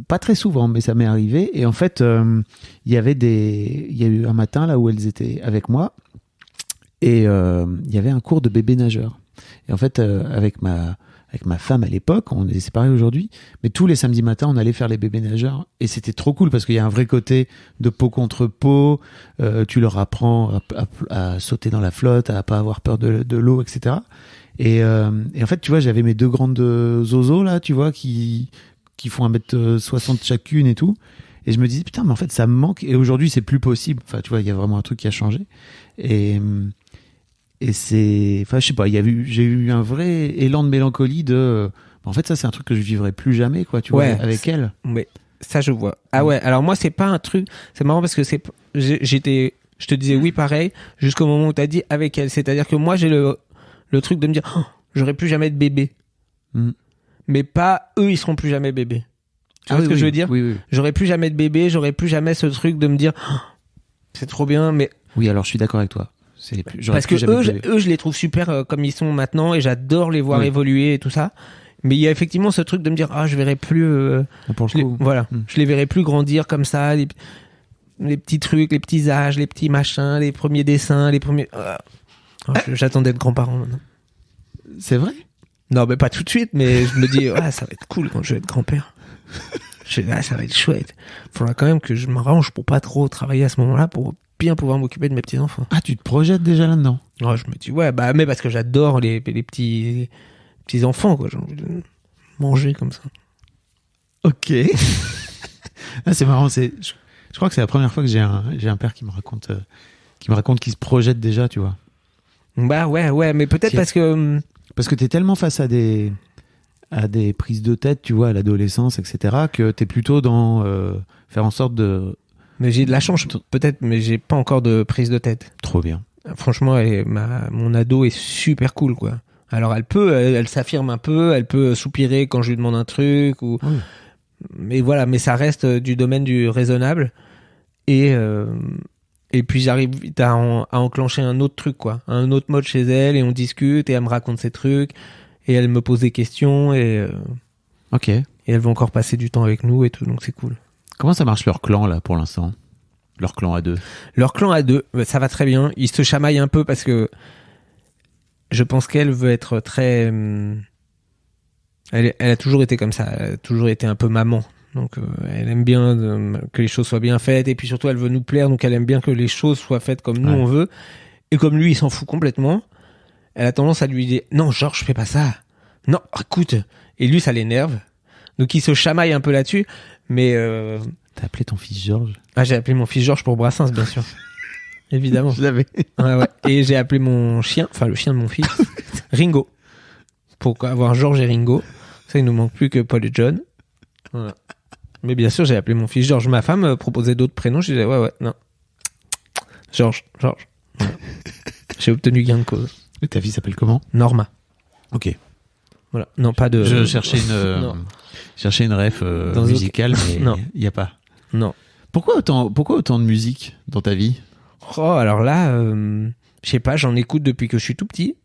Pas très souvent, mais ça m'est arrivé. Et en fait, il y a eu un matin là où elles étaient avec moi. Et il y avait un cours de bébé nageur. Et en fait, avec ma femme à l'époque, on est séparés aujourd'hui, mais tous les samedis matins, on allait faire les bébés nageurs. Et c'était trop cool parce qu'il y a un vrai côté de peau contre peau. Tu leur apprends à sauter dans la flotte, à pas avoir peur de l'eau, etc. Et en fait, tu vois, j'avais mes 2 grandes zozos là, tu vois, qui font 1m60 chacune et tout. Et je me disais, putain, mais en fait, ça me manque. Et aujourd'hui, c'est plus possible. Enfin, tu vois, il y a vraiment un truc qui a changé. Et c'est, enfin, je sais pas, j'ai eu un vrai élan de mélancolie de, En fait, ça, c'est un truc que je vivrai plus jamais, quoi, tu vois, avec elle. Mais ça, je vois. Ah ouais, alors moi, c'est pas un truc... C'est marrant parce que j'étais... Je te disais oui, pareil, jusqu'au moment où t'as dit avec elle. C'est-à-dire que moi, j'ai le truc de me dire, oh, j'aurai plus jamais de bébé. Mais pas eux, ils seront plus jamais bébés. Tu vois ce que je veux dire? Oui. J'aurai plus jamais de bébé, j'aurai plus jamais ce truc de me dire, oh, c'est trop bien, mais... Oui, alors je suis d'accord avec toi. Parce que eux, je les trouve super comme ils sont maintenant et j'adore les voir évoluer et tout ça. Mais il y a effectivement ce truc de me dire, je verrai plus... je les verrai plus grandir comme ça, les petits trucs, les petits âges, les petits machins, les premiers dessins, les premiers... J'attends d'être grand-parent maintenant. C'est vrai? Non, mais pas tout de suite, mais je me dis, ça va être cool quand je vais être grand-père. Ça va être chouette. Faudra quand même que je m'arrange pour pas trop travailler à ce moment-là pour bien pouvoir m'occuper de mes petits-enfants. Ah, tu te projettes déjà là-dedans? Je me dis, mais parce que j'adore les petits-enfants, quoi. J'ai envie de manger comme ça. Ok. C'est marrant, je crois que c'est la première fois que j'ai un père qui me raconte qu'il se projette déjà, tu vois. Bah ouais, mais peut-être parce que t'es tellement face à des prises de tête, tu vois, à l'adolescence, etc., que t'es plutôt dans faire en sorte de... Mais j'ai de la chance, peut-être, mais j'ai pas encore de prise de tête. Trop bien. Franchement, mon ado est super cool, quoi. Alors elle s'affirme un peu, elle peut soupirer quand je lui demande un truc, ou... Oui. Mais voilà, mais ça reste du domaine du raisonnable. Et puis j'arrive vite à enclencher un autre truc, quoi. Un autre mode chez elle, et on discute, et elle me raconte ses trucs, et elle me pose des questions, et elle veut encore passer du temps avec nous et tout, donc c'est cool. Comment ça marche leur clan, là, pour l'instant? Leur clan à deux? Leur clan à deux, ça va très bien. Ils se chamaillent un peu parce que je pense qu'elle veut être très... Elle a toujours été comme ça, elle a toujours été un peu maman. Donc elle aime bien que les choses soient bien faites, et puis surtout elle veut nous plaire, donc elle aime bien que les choses soient faites comme nous on veut. Et comme lui il s'en fout complètement, elle a tendance à lui dire non Georges, fais pas ça, non écoute, et lui ça l'énerve, donc il se chamaille un peu là-dessus. Mais t'as appelé ton fils Georges? J'ai appelé mon fils Georges pour Brassens, bien sûr. Évidemment. Je l'avais. Ouais. Et j'ai appelé mon chien, enfin le chien de mon fils, Ringo, pour avoir Georges et Ringo. Ça, il nous manque plus que Paul et John. Voilà. Mais bien sûr, j'ai appelé mon fils Georges. Ma femme proposait d'autres prénoms. Je disais, non. Georges. Voilà. J'ai obtenu gain de cause. Et ta fille s'appelle comment? Norma. Ok. Voilà. Non, pas de... Je cherchais une ref musicale, mais il n'y a pas. Non. Pourquoi autant de musique dans ta vie? Alors là, je sais pas, j'en écoute depuis que je suis tout petit.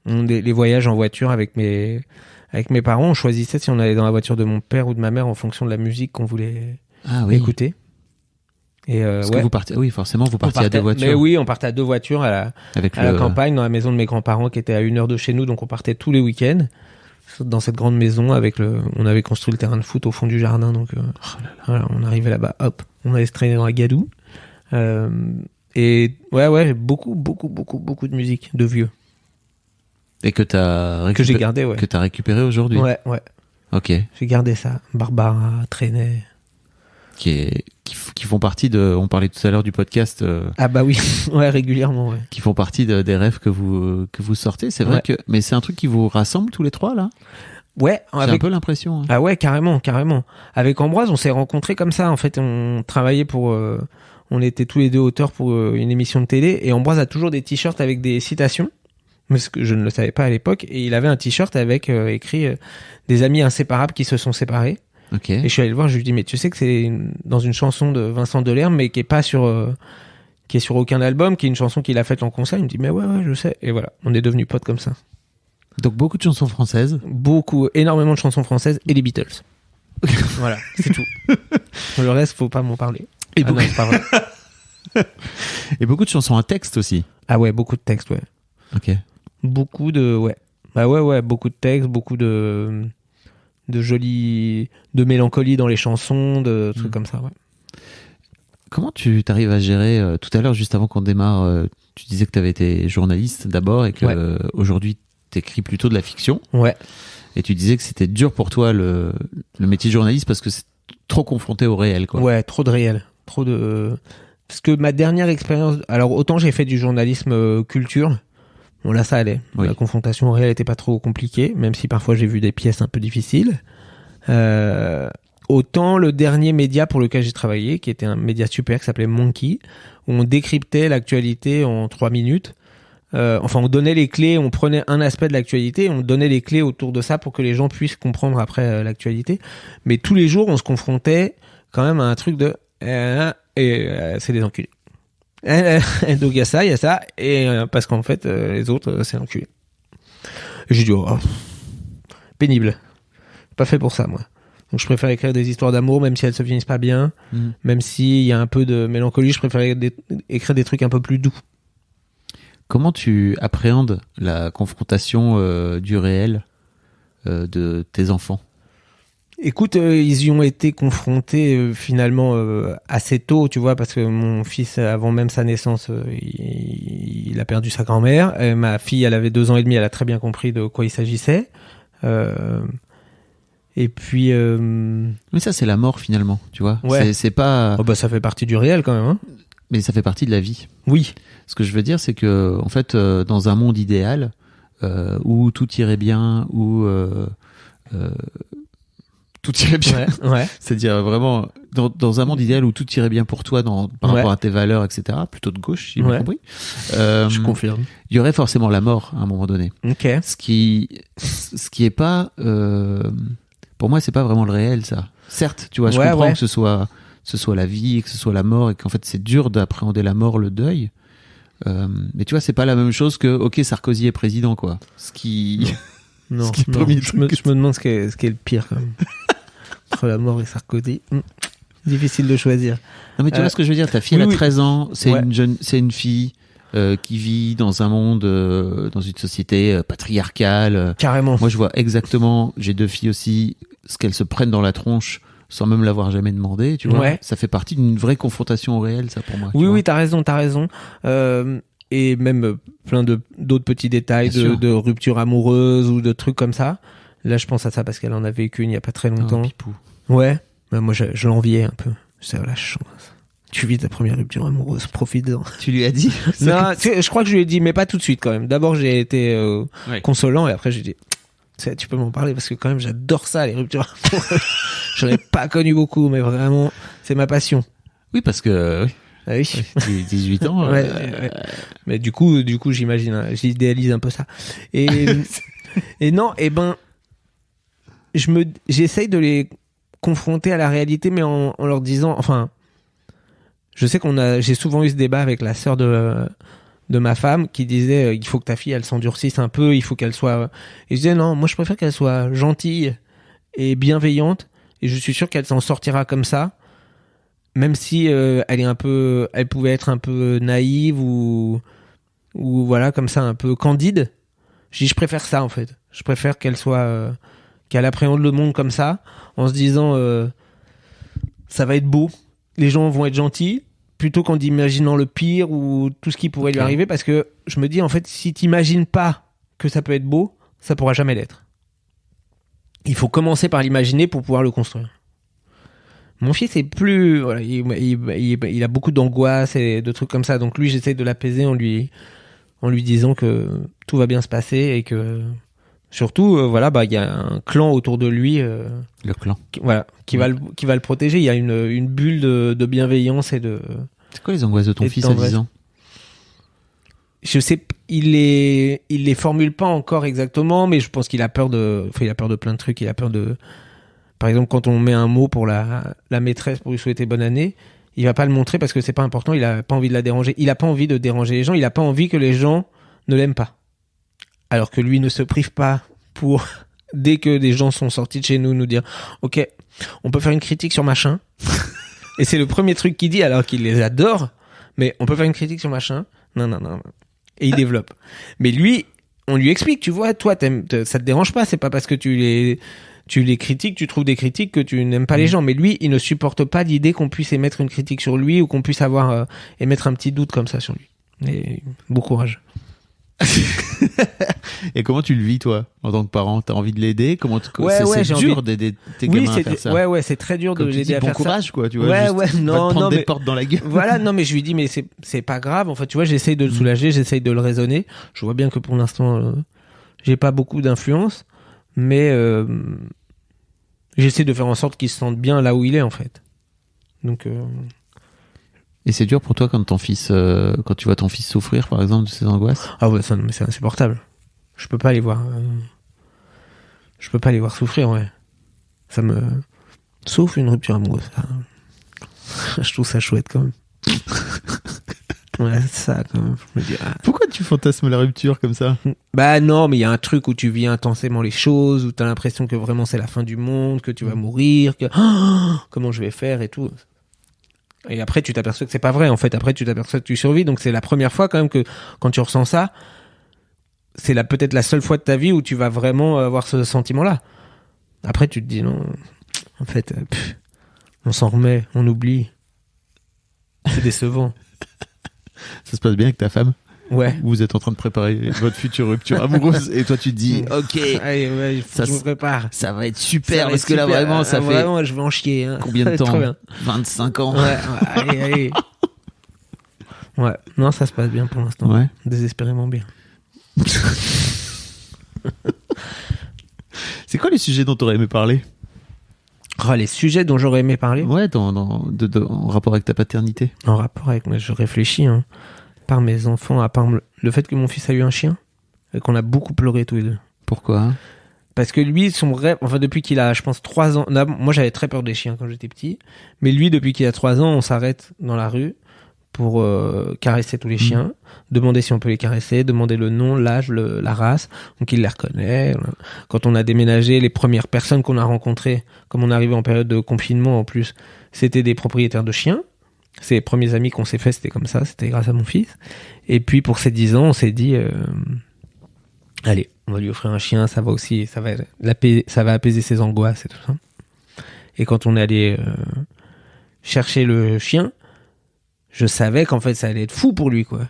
Les voyages en voiture avec mes parents, on choisissait si on allait dans la voiture de mon père ou de ma mère en fonction de la musique qu'on voulait écouter. Et parce que vous partiez, forcément, vous partiez à deux voitures. Mais oui, on partait à deux voitures à la campagne, dans la maison de mes grands-parents qui était à 1 heure de chez nous, donc on partait tous les week-ends dans cette grande maison on avait construit le terrain de foot au fond du jardin, donc voilà, on arrivait là-bas, hop, on allait se traîner dans la gadoue. Et beaucoup de musique, de vieux. Et que j'ai gardé, que t'as récupéré aujourd'hui. Ouais. Ok. J'ai gardé ça. Barbara, Trenet. Qui font partie on parlait tout à l'heure du podcast. Ah bah oui, régulièrement, ouais. Qui font partie des rêves que vous sortez. C'est vrai mais c'est un truc qui vous rassemble tous les trois, là? Ouais. J'ai un peu l'impression. Hein. Ah ouais, carrément. Avec Ambroise, on s'est rencontrés comme ça. En fait, on travaillait on était tous les deux auteurs pour une émission de télé, et Ambroise a toujours des t-shirts avec des citations. Parce que je ne le savais pas à l'époque, et il avait un t-shirt avec écrit des amis inséparables qui se sont séparés. Okay. Et je suis allé le voir, je lui dis mais tu sais que c'est dans une chanson de Vincent Delerme, mais qui est sur aucun album, qui est une chanson qu'il a faite en concert. Il me dit mais ouais je sais. Et voilà, on est devenus potes comme ça. Donc beaucoup de chansons françaises. Énormément de chansons françaises et les Beatles. Voilà, c'est tout. Le reste, faut pas m'en parler. Et non, c'est pas vrai. Et beaucoup de chansons à texte aussi. Ah ouais, beaucoup de textes, ouais. Ok. Beaucoup de beaucoup de textes, beaucoup de mélancolie dans les chansons, de trucs comme ça, ouais. Comment tu t'arrives à gérer tout à l'heure, juste avant qu'on démarre, tu disais que tu avais été journaliste d'abord et que aujourd'hui t'écris plutôt de la fiction. Ouais. Et tu disais que c'était dur pour toi le métier de journaliste parce que c'est trop confronté au réel, quoi. Ouais, trop de réel, parce que ma dernière expérience, alors autant j'ai fait du journalisme culture. Bon, là, ça allait. Oui. La confrontation réelle était pas trop compliquée, même si parfois j'ai vu des pièces un peu difficiles. Autant le dernier média pour lequel j'ai travaillé, qui était un média super qui s'appelait Monkey, où on décryptait l'actualité en 3 minutes. On donnait les clés, on prenait un aspect de l'actualité, on donnait les clés autour de ça pour que les gens puissent comprendre après l'actualité. Mais tous les jours, on se confrontait quand même à un truc de c'est des enculés. Donc il y a ça, et parce qu'en fait, les autres, c'est l'enculé. Et j'ai dit, pénible. Pas fait pour ça, moi. Donc je préfère écrire des histoires d'amour, même si elles se finissent pas bien, même s'il y a un peu de mélancolie, je préfère écrire des trucs un peu plus doux. Comment tu appréhendes la confrontation du réel de tes enfants ? Écoute, ils y ont été confrontés finalement assez tôt, tu vois, parce que mon fils, avant même sa naissance, il a perdu sa grand-mère. Et ma fille, elle avait 2 ans et demi, elle a très bien compris de quoi il s'agissait. Et puis... Mais ça, c'est la mort finalement, tu vois. Ouais. C'est pas... Oh bah ça fait partie du réel quand même, hein. Mais ça fait partie de la vie. Oui. Ce que je veux dire, c'est que, en fait, dans un monde idéal, où tout irait bien, où tout irait bien, ouais. c'est-à-dire vraiment, dans un monde idéal où tout irait bien pour toi par rapport à tes valeurs, etc., plutôt de gauche, si j'ai bien compris. Je confirme. Il y aurait forcément la mort à un moment donné. Ok. Ce qui est pas, pour moi, c'est pas vraiment le réel, ça. Certes, tu vois, je comprends que ce soit la vie, et que ce soit la mort, et qu'en fait, c'est dur d'appréhender la mort, le deuil. Mais tu vois, c'est pas la même chose que, ok, Sarkozy est président, quoi. Ce qui... Non, ce qui est non. je me demande ce qui est le pire, quand même. Entre la mort et Sarkozy. Difficile de choisir. Non, mais tu vois ce que je veux dire, ta fille, elle a 13 ans, c'est une fille qui vit dans un monde, dans une société patriarcale. Carrément. Moi, je vois exactement, j'ai 2 filles aussi, ce qu'elles se prennent dans la tronche sans même l'avoir jamais demandé, tu vois. Ouais. Ça fait partie d'une vraie confrontation au réel, ça, pour moi. Oui, t'as raison. Et même plein d'autres petits détails de rupture amoureuse ou de trucs comme ça. Là, je pense à ça parce qu'elle en a vécu il n'y a pas très longtemps. Pipou. Ouais. Bah, moi, je l'enviais un peu. C'est la chance. Tu vis ta première rupture amoureuse, profite-en. Tu lui as dit? Non, je crois que je lui ai dit, mais pas tout de suite quand même. D'abord, j'ai été consolant et après, j'ai dit, tu peux m'en parler parce que quand même, j'adore ça, les ruptures amoureuses. J'en ai pas connu beaucoup, mais vraiment, c'est ma passion. Oui, parce que... Ah oui. 18 ans. Ouais. Mais du coup, j'imagine, hein, j'idéalise un peu ça. Et non, j'essaye de les confronter à la réalité, mais en leur disant, enfin, je sais j'ai souvent eu ce débat avec la sœur de ma femme qui disait, il faut que ta fille, elle s'endurcisse un peu, il faut qu'elle soit, et je disais, non, moi je préfère qu'elle soit gentille et bienveillante, et je suis sûr qu'elle s'en sortira comme ça. Même si elle pouvait être un peu naïve ou voilà, comme ça, un peu candide. Je préfère ça, en fait. Je préfère qu'elle appréhende le monde comme ça, en se disant, ça va être beau, les gens vont être gentils, plutôt qu'en imaginant le pire ou tout ce qui pourrait lui arriver, parce que je me dis, en fait, si t'imagines pas que ça peut être beau, ça pourra jamais l'être. Il faut commencer par l'imaginer pour pouvoir le construire. Mon fils est plus, voilà, il a beaucoup d'angoisse et de trucs comme ça. Donc lui, j'essaie de l'apaiser en lui disant que tout va bien se passer et que surtout, il y a un clan autour de lui. Le clan. Qui va le protéger. Il y a une bulle de bienveillance et de. C'est quoi les angoisses de ton fils à 10 ans? Je sais, il les formule pas encore exactement, mais je pense qu'il a peur de plein de trucs. Il a peur de. Par exemple, quand on met un mot pour la maîtresse pour lui souhaiter bonne année, il va pas le montrer parce que c'est pas important, il a pas envie de la déranger. Il a pas envie de déranger les gens, il a pas envie que les gens ne l'aiment pas. Alors que lui ne se prive pas pour, dès que des gens sont sortis de chez nous dire « Ok, on peut faire une critique sur machin. » Et c'est le premier truc qu'il dit alors qu'il les adore. Mais on peut faire une critique sur machin. Non. Et il développe. Mais lui, on lui explique, tu vois, toi, ça te dérange pas, c'est pas parce que tu les critiques, tu trouves des critiques que tu n'aimes pas les gens. Mais lui, il ne supporte pas l'idée qu'on puisse émettre une critique sur lui ou qu'on puisse émettre un petit doute comme ça sur lui. Et bon courage. Et comment tu le vis, toi, en tant que parent? T'as envie de l'aider? C'est dur d'aider tes gamins à faire ça. Ouais, c'est très dur de l'aider à faire ça. Bon courage, quoi, tu vois. Non, prendre des portes dans la gueule. Voilà, non, mais je lui dis, mais c'est pas grave. En fait, tu vois, j'essaye de le soulager, j'essaye de le raisonner. Je vois bien que pour l'instant, j'ai pas beaucoup d'influence, mais j'essaie de faire en sorte qu'il se sente bien là où il est, en fait. Donc. Et c'est dur pour toi quand tu vois ton fils souffrir, par exemple, de ses angoisses? Ah ouais, ça, mais c'est insupportable. Je peux pas les voir. Je peux pas les voir souffrir, ouais. Ça me. Sauf une rupture amoureuse. Je trouve ça chouette quand même. Ouais, ça quand même. Je me dis, Pourquoi tu fantasmes la rupture comme ça? Bah non, mais il y a un truc où tu vis intensément les choses, où t'as l'impression que vraiment c'est la fin du monde, que tu vas mourir, que comment je vais faire et tout. Et après, tu t'aperçois que c'est pas vrai, en fait. Après, tu t'aperçois que tu survis. Donc, c'est la première fois, quand même, que quand tu ressens ça, c'est peut-être la seule fois de ta vie où tu vas vraiment avoir ce sentiment-là. Après, tu te dis, non, en fait, on s'en remet, on oublie. C'est décevant. Ça se passe bien avec ta femme? Ouais. Vous êtes en train de préparer votre future rupture amoureuse et toi, tu te dis, ok, allez, ouais, je me prépare. Ça va être super parce que là, vraiment, ça fait. Vraiment, je vais en chier. Hein. Combien de temps? 25 ans. Ouais, allez. Ouais, non, ça se passe bien pour l'instant. Ouais. Désespérément bien. C'est quoi les sujets dont tu aurais aimé parler? Les sujets dont j'aurais aimé parler? Ouais, en rapport avec ta paternité. En rapport avec. Moi, je réfléchis, hein. Par mes enfants, à part le fait que mon fils a eu un chien, et qu'on a beaucoup pleuré tous les deux. Pourquoi? Parce que lui, son rêve, enfin depuis qu'il a, je pense, 3 ans, moi j'avais très peur des chiens quand j'étais petit, mais lui, depuis qu'il a 3 ans, on s'arrête dans la rue pour caresser tous les chiens, demander si on peut les caresser, demander le nom, l'âge, la race, donc il les reconnaît. Quand on a déménagé, les premières personnes qu'on a rencontrées, comme on arrivait en période de confinement en plus, c'était des propriétaires de chiens. C'est les premiers amis qu'on s'est fait, c'était comme ça, c'était grâce à mon fils. Et puis pour ses 10 ans, on s'est dit, allez, on va lui offrir un chien, ça va aussi, ça va apaiser ses angoisses et tout ça. Et quand on est allé chercher le chien, je savais qu'en fait ça allait être fou pour lui, quoi.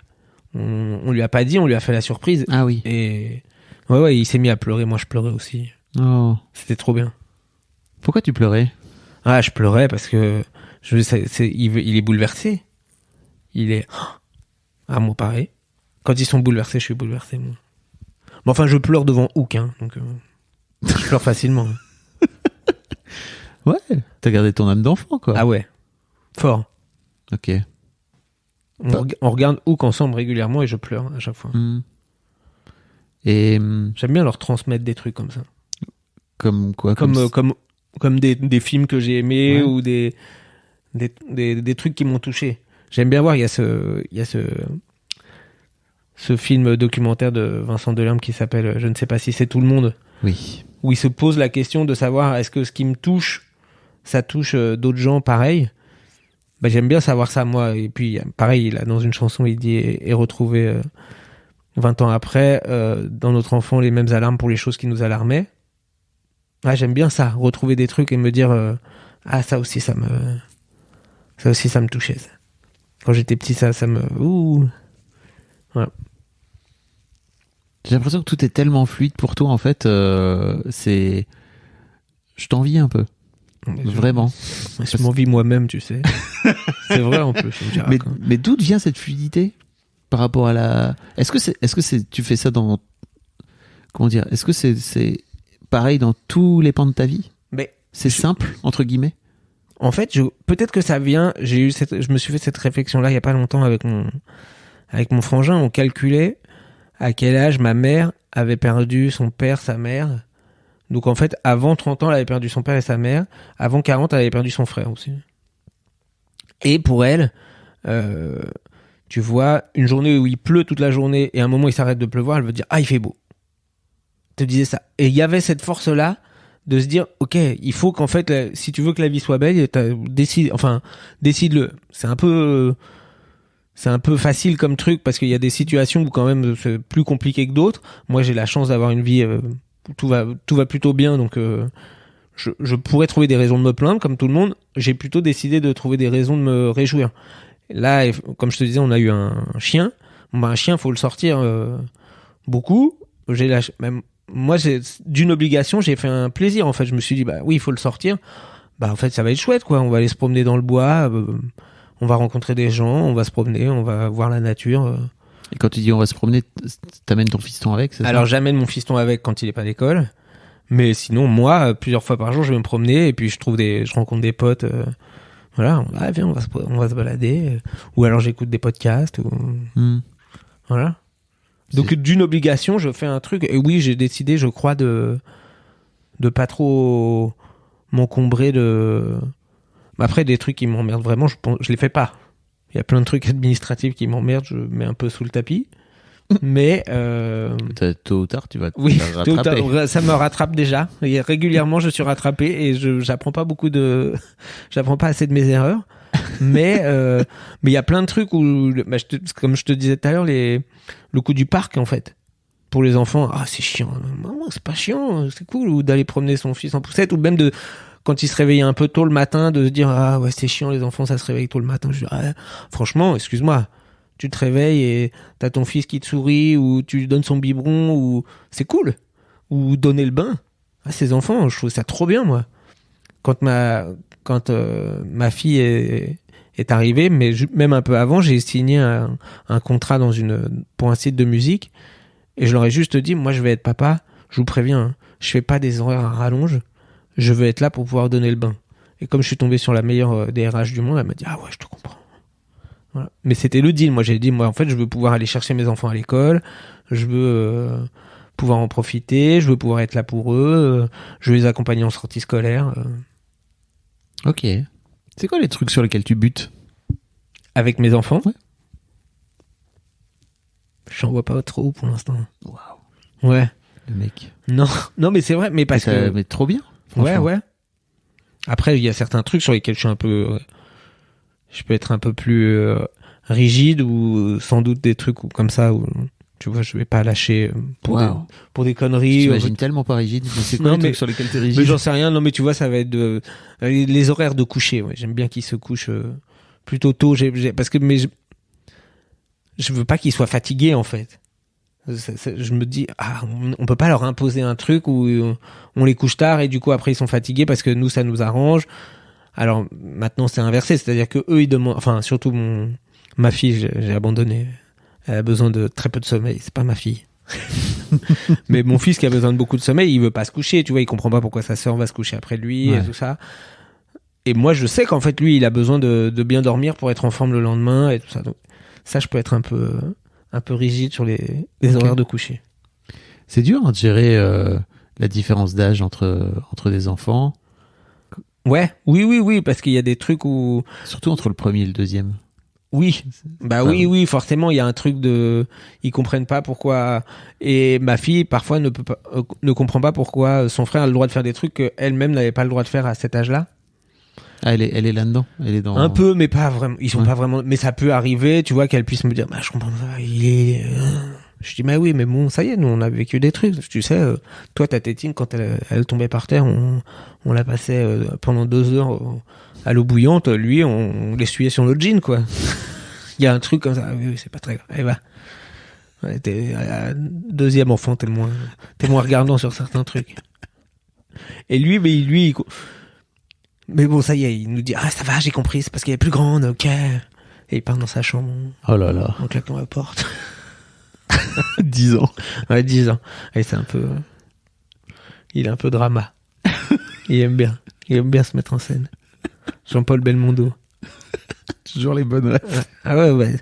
On lui a pas dit, on lui a fait la surprise. Ah oui. Et ouais, il s'est mis à pleurer, moi je pleurais aussi. Oh. C'était trop bien. Pourquoi tu pleurais? Je pleurais parce que il est bouleversé. Il est... moi pareil. Quand ils sont bouleversés, je suis bouleversé, moi. Mais enfin, je pleure devant Hook, hein, donc je pleure facilement. Ouais, t'as gardé ton âme d'enfant, quoi. Ah ouais, fort. Ok. On regarde Hook ensemble régulièrement et je pleure à chaque fois. Et j'aime bien leur transmettre des trucs comme ça. Comme quoi? Comme des films que j'ai aimés, ou des trucs qui m'ont touché. J'aime bien voir, il y a ce film documentaire de Vincent Delerme qui s'appelle Je ne sais pas si c'est tout le monde. Oui. Où il se pose la question de savoir est-ce que ce qui me touche, ça touche d'autres gens pareil. J'aime bien savoir ça, moi. Et puis, pareil, là, dans une chanson, il dit et retrouver 20 ans après, dans notre enfant, les mêmes alarmes pour les choses qui nous alarmaient. J'aime bien ça, retrouver des trucs et me dire ça aussi ça me touchait, ça. Quand j'étais petit, ça me voilà. J'ai l'impression que tout est tellement fluide pour toi, en fait. Je t'envie un peu. Vraiment. Je m'envie moi-même, tu sais. C'est vrai en plus. Mais d'où vient cette fluidité par rapport à la... Est-ce que tu fais ça dans... Comment dire? Est-ce que c'est pareil dans tous les pans de ta vie? C'est simple, entre guillemets? En fait, peut-être que ça vient... Je me suis fait cette réflexion-là il n'y a pas longtemps avec mon frangin. On calculait à quel âge ma mère avait perdu son père, sa mère. Donc en fait, avant 30 ans, elle avait perdu son père et sa mère. Avant 40, elle avait perdu son frère aussi. Et pour elle, tu vois, une journée où il pleut toute la journée et à un moment il s'arrête de pleuvoir, elle veut dire « Ah, il fait beau ». Te disais ça. Et il y avait cette force-là de se dire « Ok, il faut qu'en fait, si tu veux que la vie soit belle, décide-le ». C'est un peu facile comme truc parce qu'il y a des situations où quand même c'est plus compliqué que d'autres. Moi, j'ai la chance d'avoir une vie où tout va plutôt bien, donc je pourrais trouver des raisons de me plaindre comme tout le monde. J'ai plutôt décidé de trouver des raisons de me réjouir. Là, comme je te disais, on a eu un chien. Un chien, faut le sortir beaucoup. Même moi, d'une obligation, j'ai fait un plaisir. En fait, je me suis dit, bah oui, il faut le sortir. Bah en fait, ça va être chouette, quoi. On va aller se promener dans le bois, on va rencontrer des gens, on va se promener, on va voir la nature. Et quand tu dis on va se promener, t'amènes ton fiston avec, c'est ça? Alors j'amène mon fiston avec quand il est pas à l'école, mais sinon moi, plusieurs fois par jour, je vais me promener et puis je rencontre des potes. Voilà, viens, on va se balader. Ou alors j'écoute des podcasts. Voilà. Donc d'une obligation, je fais un truc. Et oui, j'ai décidé, je crois, de pas trop m'encombrer de. Après, des trucs qui m'emmerdent vraiment, je les fais pas. Il y a plein de trucs administratifs qui m'emmerdent, je mets un peu sous le tapis. Mais tôt ou tard, tu vas te rattraper. Tôt ou tard, ça me rattrape déjà. Et régulièrement, je suis rattrapé et j'apprends pas assez de mes erreurs. Mais il y a plein de trucs où, comme je te disais tout à l'heure, le coup du parc, en fait. Pour les enfants, c'est chiant. Non, c'est pas chiant, c'est cool. Ou d'aller promener son fils en poussette, ou même quand il se réveillait un peu tôt le matin, de se dire, ouais, c'est chiant, les enfants, ça se réveille tôt le matin. Je dis, franchement, excuse-moi. Tu te réveilles et t'as ton fils qui te sourit, ou tu lui donnes son biberon, ou c'est cool. Ou donner le bain. Ces enfants, je trouve ça trop bien, moi. Quand ma fille est arrivée, mais même un peu avant, j'ai signé un contrat pour un site de musique, et je leur ai juste dit, moi je vais être papa, je vous préviens, je fais pas des horaires à rallonge, je veux être là pour pouvoir donner le bain. Et comme je suis tombé sur la meilleure DRH du monde, elle m'a dit, ouais, je te comprends. Voilà. Mais c'était le deal. Moi, j'ai dit, en fait, je veux pouvoir aller chercher mes enfants à l'école. Je veux pouvoir en profiter. Je veux pouvoir être là pour eux. Je veux les accompagner en sortie scolaire. Ok. C'est quoi les trucs sur lesquels tu butes? Avec mes enfants? Ouais. J'en vois pas trop pour l'instant. Waouh. Ouais. Le mec. Non, mais c'est vrai. Mais parce que. Mais trop bien. Ouais. Après, il y a certains trucs sur lesquels je suis un peu. Je peux être un peu plus rigide, ou sans doute des trucs comme ça où tu vois, je vais pas lâcher pour des conneries. J'imagine tellement pas rigide. Mais c'est quoi les trucs sur lesquels t'es rigide? Mais j'en sais rien. Non, mais tu vois, ça va être les horaires de coucher. Ouais. J'aime bien qu'ils se couchent plutôt tôt. Parce que je veux pas qu'ils soient fatigués, en fait. Je me dis, on peut pas leur imposer un truc où on les couche tard et du coup après ils sont fatigués parce que nous ça nous arrange. Alors maintenant c'est inversé, c'est-à-dire que eux ils demandent, enfin surtout ma fille, j'ai abandonné, elle a besoin de très peu de sommeil, c'est pas ma fille. Mais mon fils qui a besoin de beaucoup de sommeil, il veut pas se coucher, tu vois, il comprend pas pourquoi sa sœur va se coucher après lui et tout ça. Et moi je sais qu'en fait lui il a besoin de bien dormir pour être en forme le lendemain et tout ça. Donc ça je peux être un peu rigide sur les horaires de coucher. C'est dur de gérer la différence d'âge entre des enfants. Ouais, oui, parce qu'il y a des trucs où... Surtout entre le premier et le deuxième. Oui, oui, forcément, il y a un truc ils comprennent pas pourquoi... Et ma fille, parfois, ne comprend pas pourquoi son frère a le droit de faire des trucs qu'elle-même n'avait pas le droit de faire à cet âge-là. Ah, elle est là-dedans. Elle est dans... Un peu, mais pas vraiment. Ils sont pas vraiment... Mais ça peut arriver, tu vois, qu'elle puisse me dire, je comprends pas, Je dis, oui, mais bon, ça y est, nous, on a vécu des trucs. Tu sais, toi, ta tétine, quand elle tombait par terre, on la passait pendant 2 heures à l'eau bouillante. Lui, on l'essuyait sur notre jean, quoi. Il y a un truc comme ça. Oui, c'est pas très grave. Allez, va. Ouais, t'es deuxième enfant, t'es moins regardant sur certains trucs. Et lui, mais bon, ça y est, il nous dit, ça va, j'ai compris, c'est parce qu'elle est plus grande, ok. Et il part dans sa chambre. Oh là là. En claquant la porte. 10 ans. Ouais, 10 ans. Et c'est il est un peu drama. Il aime bien se mettre en scène. Jean-Paul Belmondo. Toujours les bonnes rêves. Ouais,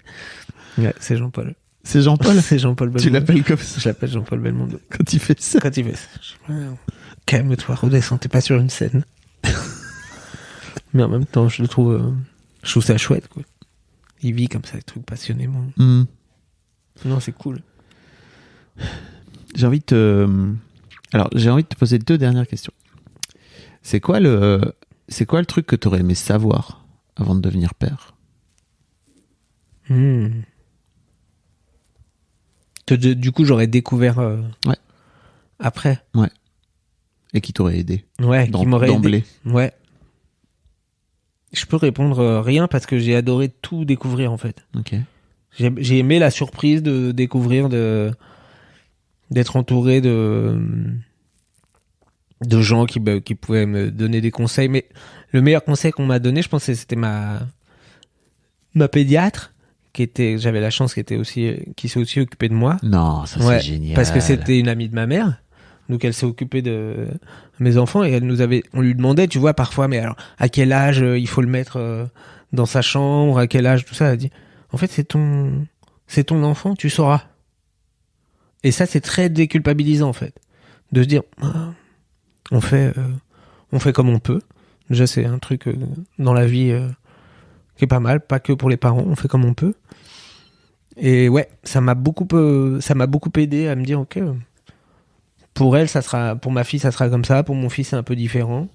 c'est Jean-Paul. C'est Jean-Paul? C'est Jean-Paul Belmondo. Tu l'appelles comme ça? Je l'appelle Jean-Paul Belmondo. Quand il fait ça? Calme-toi, redescends, t'es pas sur une scène. Mais en même temps, je trouve ça chouette, quoi. Il vit comme ça, des trucs passionnément. Non, c'est cool. J'ai envie de te poser 2 dernières questions. C'est quoi le truc que t'aurais aimé savoir avant de devenir père? Du coup, j'aurais découvert après. Ouais. Et qui t'aurait aidé? Ouais, qui m'aurait d'emblée. Aidé. Ouais. Je peux répondre rien parce que j'ai adoré tout découvrir, en fait. Ok. J'ai aimé la surprise de découvrir d'être entouré de gens qui pouvaient me donner des conseils. Mais le meilleur conseil qu'on m'a donné, je pense que c'était ma pédiatre, j'avais la chance, qui s'est aussi occupée de moi. Non, ça c'est génial. Parce que c'était une amie de ma mère. Donc elle s'est occupée de mes enfants et on lui demandait, tu vois, parfois, mais alors à quel âge il faut le mettre dans sa chambre, à quel âge, tout ça. Elle a dit, en fait, c'est ton enfant, tu sauras. Et ça, c'est très déculpabilisant, en fait, de se dire, on fait comme on peut. Déjà, c'est un truc dans la vie qui est pas mal, pas que pour les parents, on fait comme on peut. Et ouais, ça m'a beaucoup aidé à me dire, ok, pour elle, pour ma fille, ça sera comme ça, pour mon fils, c'est un peu différent.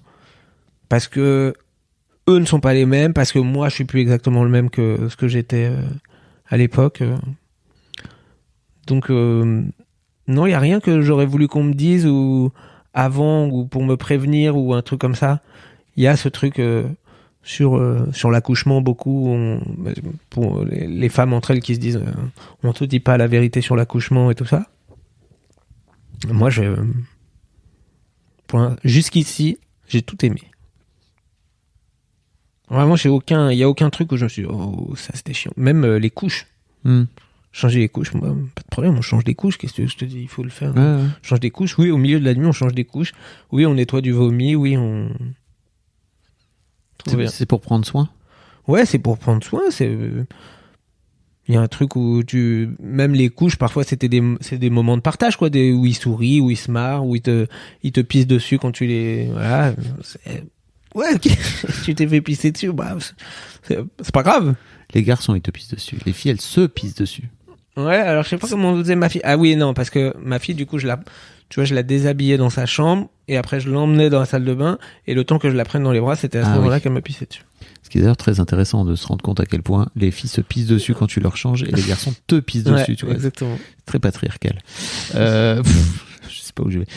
Parce que eux ne sont pas les mêmes, parce que moi, je suis plus exactement le même que ce que j'étais à l'époque. Donc, non, il n'y a rien que j'aurais voulu qu'on me dise ou avant, ou pour me prévenir, ou un truc comme ça. Il y a ce truc sur l'accouchement, beaucoup, pour les femmes entre elles qui se disent on te dit pas la vérité sur l'accouchement et tout ça. Moi, jusqu'ici, j'ai tout aimé. Vraiment, il y a aucun truc où je me suis dit, oh, ça c'était chiant. Même les couches. Changer les couches, moi, pas de problème, on change des couches. Qu'est-ce que je te dis, il faut le faire. Ouais. Change des couches. Oui, au milieu de la nuit, on change des couches. Oui, on nettoie du vomi. Oui, on. C'est pour prendre soin. Ouais, c'est pour prendre soin. Il y a un truc où même les couches, parfois, c'est des moments de partage, quoi, où ils sourient, où ils se marrent, où ils te pissent dessus quand tu les, voilà. Ouais, ok. Tu t'es fait pisser dessus, bah, c'est pas grave. Les garçons, ils te pissent dessus. Les filles, elles se pissent dessus. Ouais, alors je sais pas comment on faisait ma fille. Ah oui, non, parce que ma fille, du coup, je la déshabillais dans sa chambre, et après je l'emmenais dans la salle de bain, et le temps que je la prenne dans les bras, c'était à ce moment-là qu'elle me pissait dessus. Ce qui est d'ailleurs très intéressant de se rendre compte à quel point les filles se pissent dessus quand tu leur changes, et les garçons te pissent dessus, tu vois. Exactement. C'est très patriarcal. Je sais pas où je vais.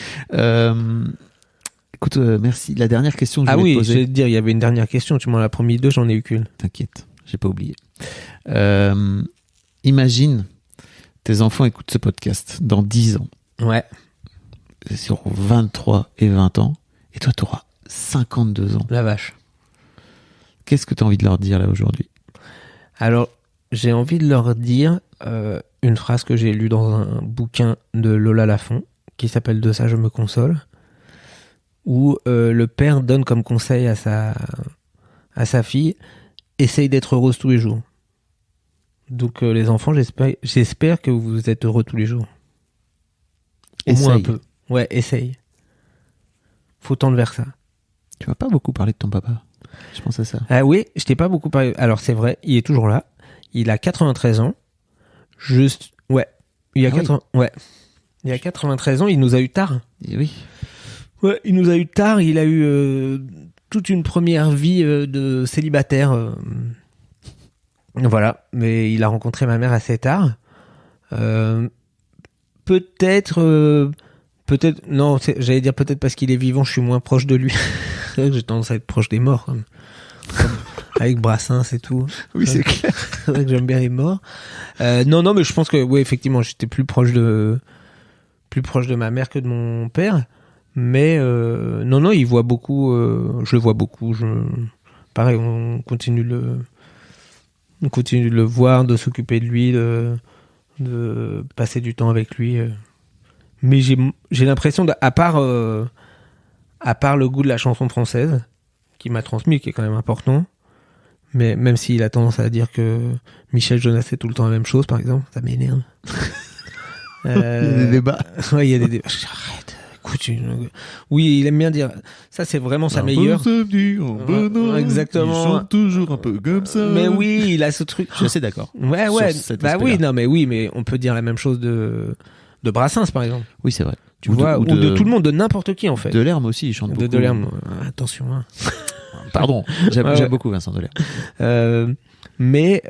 Écoute, merci. La dernière question que je voulais te poser. Je vais te dire, il y avait une dernière question, tu m'en as promis 2, j'en ai eu qu'une. T'inquiète, j'ai pas oublié. Imagine, tes enfants écoutent ce podcast dans 10 ans. Ouais. Ils auront 23 et 20 ans, et toi, t'auras 52 ans. La vache. Qu'est-ce que t'as envie de leur dire, là, aujourd'hui? Alors, j'ai envie de leur dire une phrase que j'ai lue dans un bouquin de Lola Lafont, qui s'appelle « De ça, je me console », où le père donne comme conseil à sa fille « Essaye d'être heureuse tous les jours ». Donc les enfants, j'espère que vous êtes heureux tous les jours. Au moins un peu. Ouais, essaye. Faut tendre vers ça. Tu m'as pas beaucoup parlé de ton papa. Je pense à ça. Ah oui, je t'ai pas beaucoup parlé. Alors c'est vrai, il est toujours là. Il a 93 ans. Ouais. Il a 93 ans, il nous a eu tard. Et oui. Ouais, il nous a eu tard. Il a eu toute une première vie de célibataire. Voilà, mais il a rencontré ma mère assez tard. Peut-être, non, j'allais dire peut-être parce qu'il est vivant, je suis moins proche de lui. C'est vrai que j'ai tendance à être proche des morts, comme avec Brassens et tout. Oui, c'est clair. C'est vrai que j'aime bien les morts. Non, mais je pense que, oui, effectivement, j'étais plus proche de ma mère que de mon père. Mais non, il voit beaucoup. Je le vois beaucoup. Pareil, on continue de le voir, de s'occuper de lui, de passer du temps avec lui. Mais j'ai l'impression, à part le goût de la chanson française, qui m'a transmis, qui est quand même important, mais même s'il a tendance à dire que Michel Jonas fait tout le temps la même chose, par exemple, ça m'énerve. Il y a des débats. Ouais, il y a des débats. Arrête. Écoute, oui, il aime bien dire ça, c'est vraiment sa meilleure. Exactement. Il chante toujours un peu comme ça. Mais oui, il a ce truc. Je suis assez d'accord. Ouais. Bah oui, non, mais on peut dire la même chose de Brassens, par exemple. Oui, c'est vrai. Tu vois, ou de tout le monde, de n'importe qui, en fait. Delerme aussi, il chante beaucoup. Delerme, attention. Hein. Pardon, j'aime beaucoup Vincent Delerme. Mais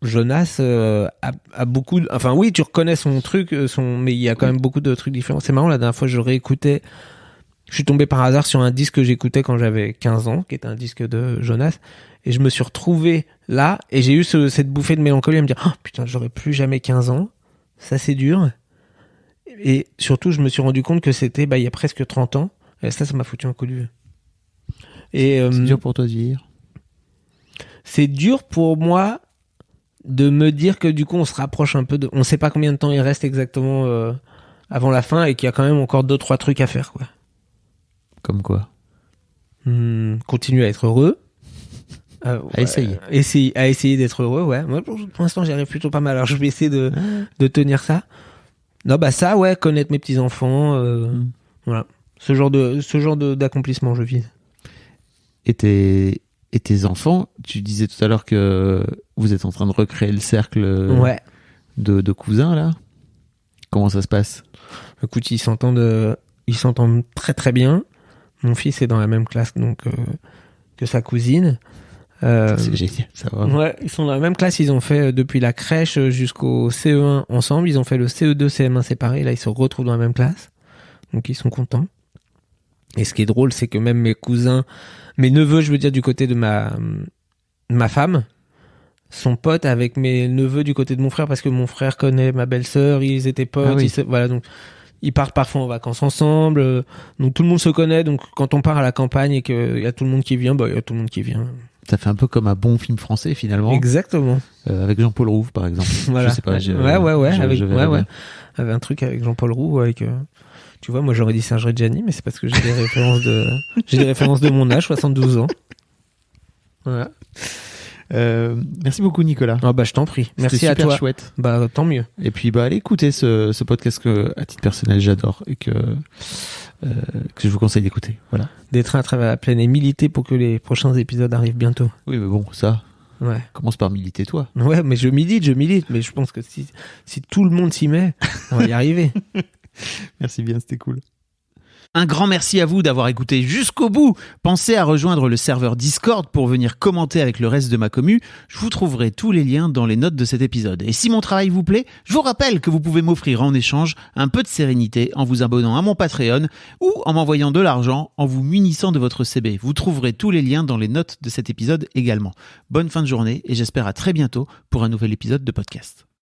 Jonas a beaucoup. Enfin, oui, tu reconnais son truc, mais il y a quand même beaucoup de trucs différents. C'est marrant, la dernière fois, je réécoutais. Je suis tombé par hasard sur un disque que j'écoutais quand j'avais 15 ans, qui était un disque de Jonas. Et je me suis retrouvé là, et j'ai eu cette bouffée de mélancolie à me dire, oh putain, j'aurais plus jamais 15 ans. Ça, c'est dur. Et surtout, je me suis rendu compte que c'était il y a presque 30 ans. Et ça m'a foutu un coup de vieux. Et, c'est dur pour toi de vieillir? C'est dur pour moi de me dire que du coup, on se rapproche un peu de... On sait pas combien de temps il reste exactement avant la fin et qu'il y a quand même encore 2-3 trucs à faire, quoi. Comme quoi? Continuer à être heureux. À essayer. À essayer d'être heureux, ouais. Moi, pour l'instant, j'y arrive plutôt pas mal. Alors, je vais essayer de tenir ça. Non, ça, ouais, connaître mes petits-enfants. Voilà. Ce genre d'accomplissement, je vise. Et tes enfants, tu disais tout à l'heure que vous êtes en train de recréer le cercle de cousins, là. Comment ça se passe? Écoute, ils s'entendent très très bien. Mon fils est dans la même classe donc que sa cousine. C'est génial, ça va. Ouais, ils sont dans la même classe. Ils ont fait depuis la crèche jusqu'au CE1 ensemble. Ils ont fait le CE2, CM1 séparés. Là, ils se retrouvent dans la même classe. Donc, ils sont contents. Et ce qui est drôle, c'est que même mes neveux, je veux dire, du côté de ma femme, sont potes avec mes neveux du côté de mon frère parce que mon frère connaît ma belle-sœur. Ils étaient potes. Ah oui. Voilà, donc ils partent parfois en vacances ensemble. Donc, tout le monde se connaît. Donc, quand on part à la campagne et qu'il y a tout le monde qui vient, il y a tout le monde qui vient. Ça fait un peu comme un bon film français, finalement. Exactement. Avec Jean-Paul Rouve, par exemple. Voilà. Je sais pas. Ouais. Avec un truc avec Jean-Paul Roux, avec... Tu vois, moi j'aurais dit Serge Reggiani, mais c'est parce que j'ai des références de mon âge, 72 ans. Voilà. Merci beaucoup, Nicolas. Je t'en prie. Merci à toi. C'était super chouette. Tant mieux. Et puis, allez écouter ce podcast que, à titre personnel, j'adore et que je vous conseille d'écouter. Voilà. Des trains à travers la plaine et militer pour que les prochains épisodes arrivent bientôt. Oui, mais bon, ça. Ouais. Commence par militer, toi. Ouais, mais je milite, mais je pense que si tout le monde s'y met, on va y arriver. Merci bien, c'était cool. Un grand merci à vous d'avoir écouté jusqu'au bout. Pensez à rejoindre le serveur Discord pour venir commenter avec le reste de ma commu. Je vous trouverai tous les liens dans les notes de cet épisode. Et si mon travail vous plaît, je vous rappelle que vous pouvez m'offrir en échange un peu de sérénité en vous abonnant à mon Patreon ou en m'envoyant de l'argent en vous munissant de votre CB. Vous trouverez tous les liens dans les notes de cet épisode également. Bonne fin de journée et j'espère à très bientôt pour un nouvel épisode de podcast.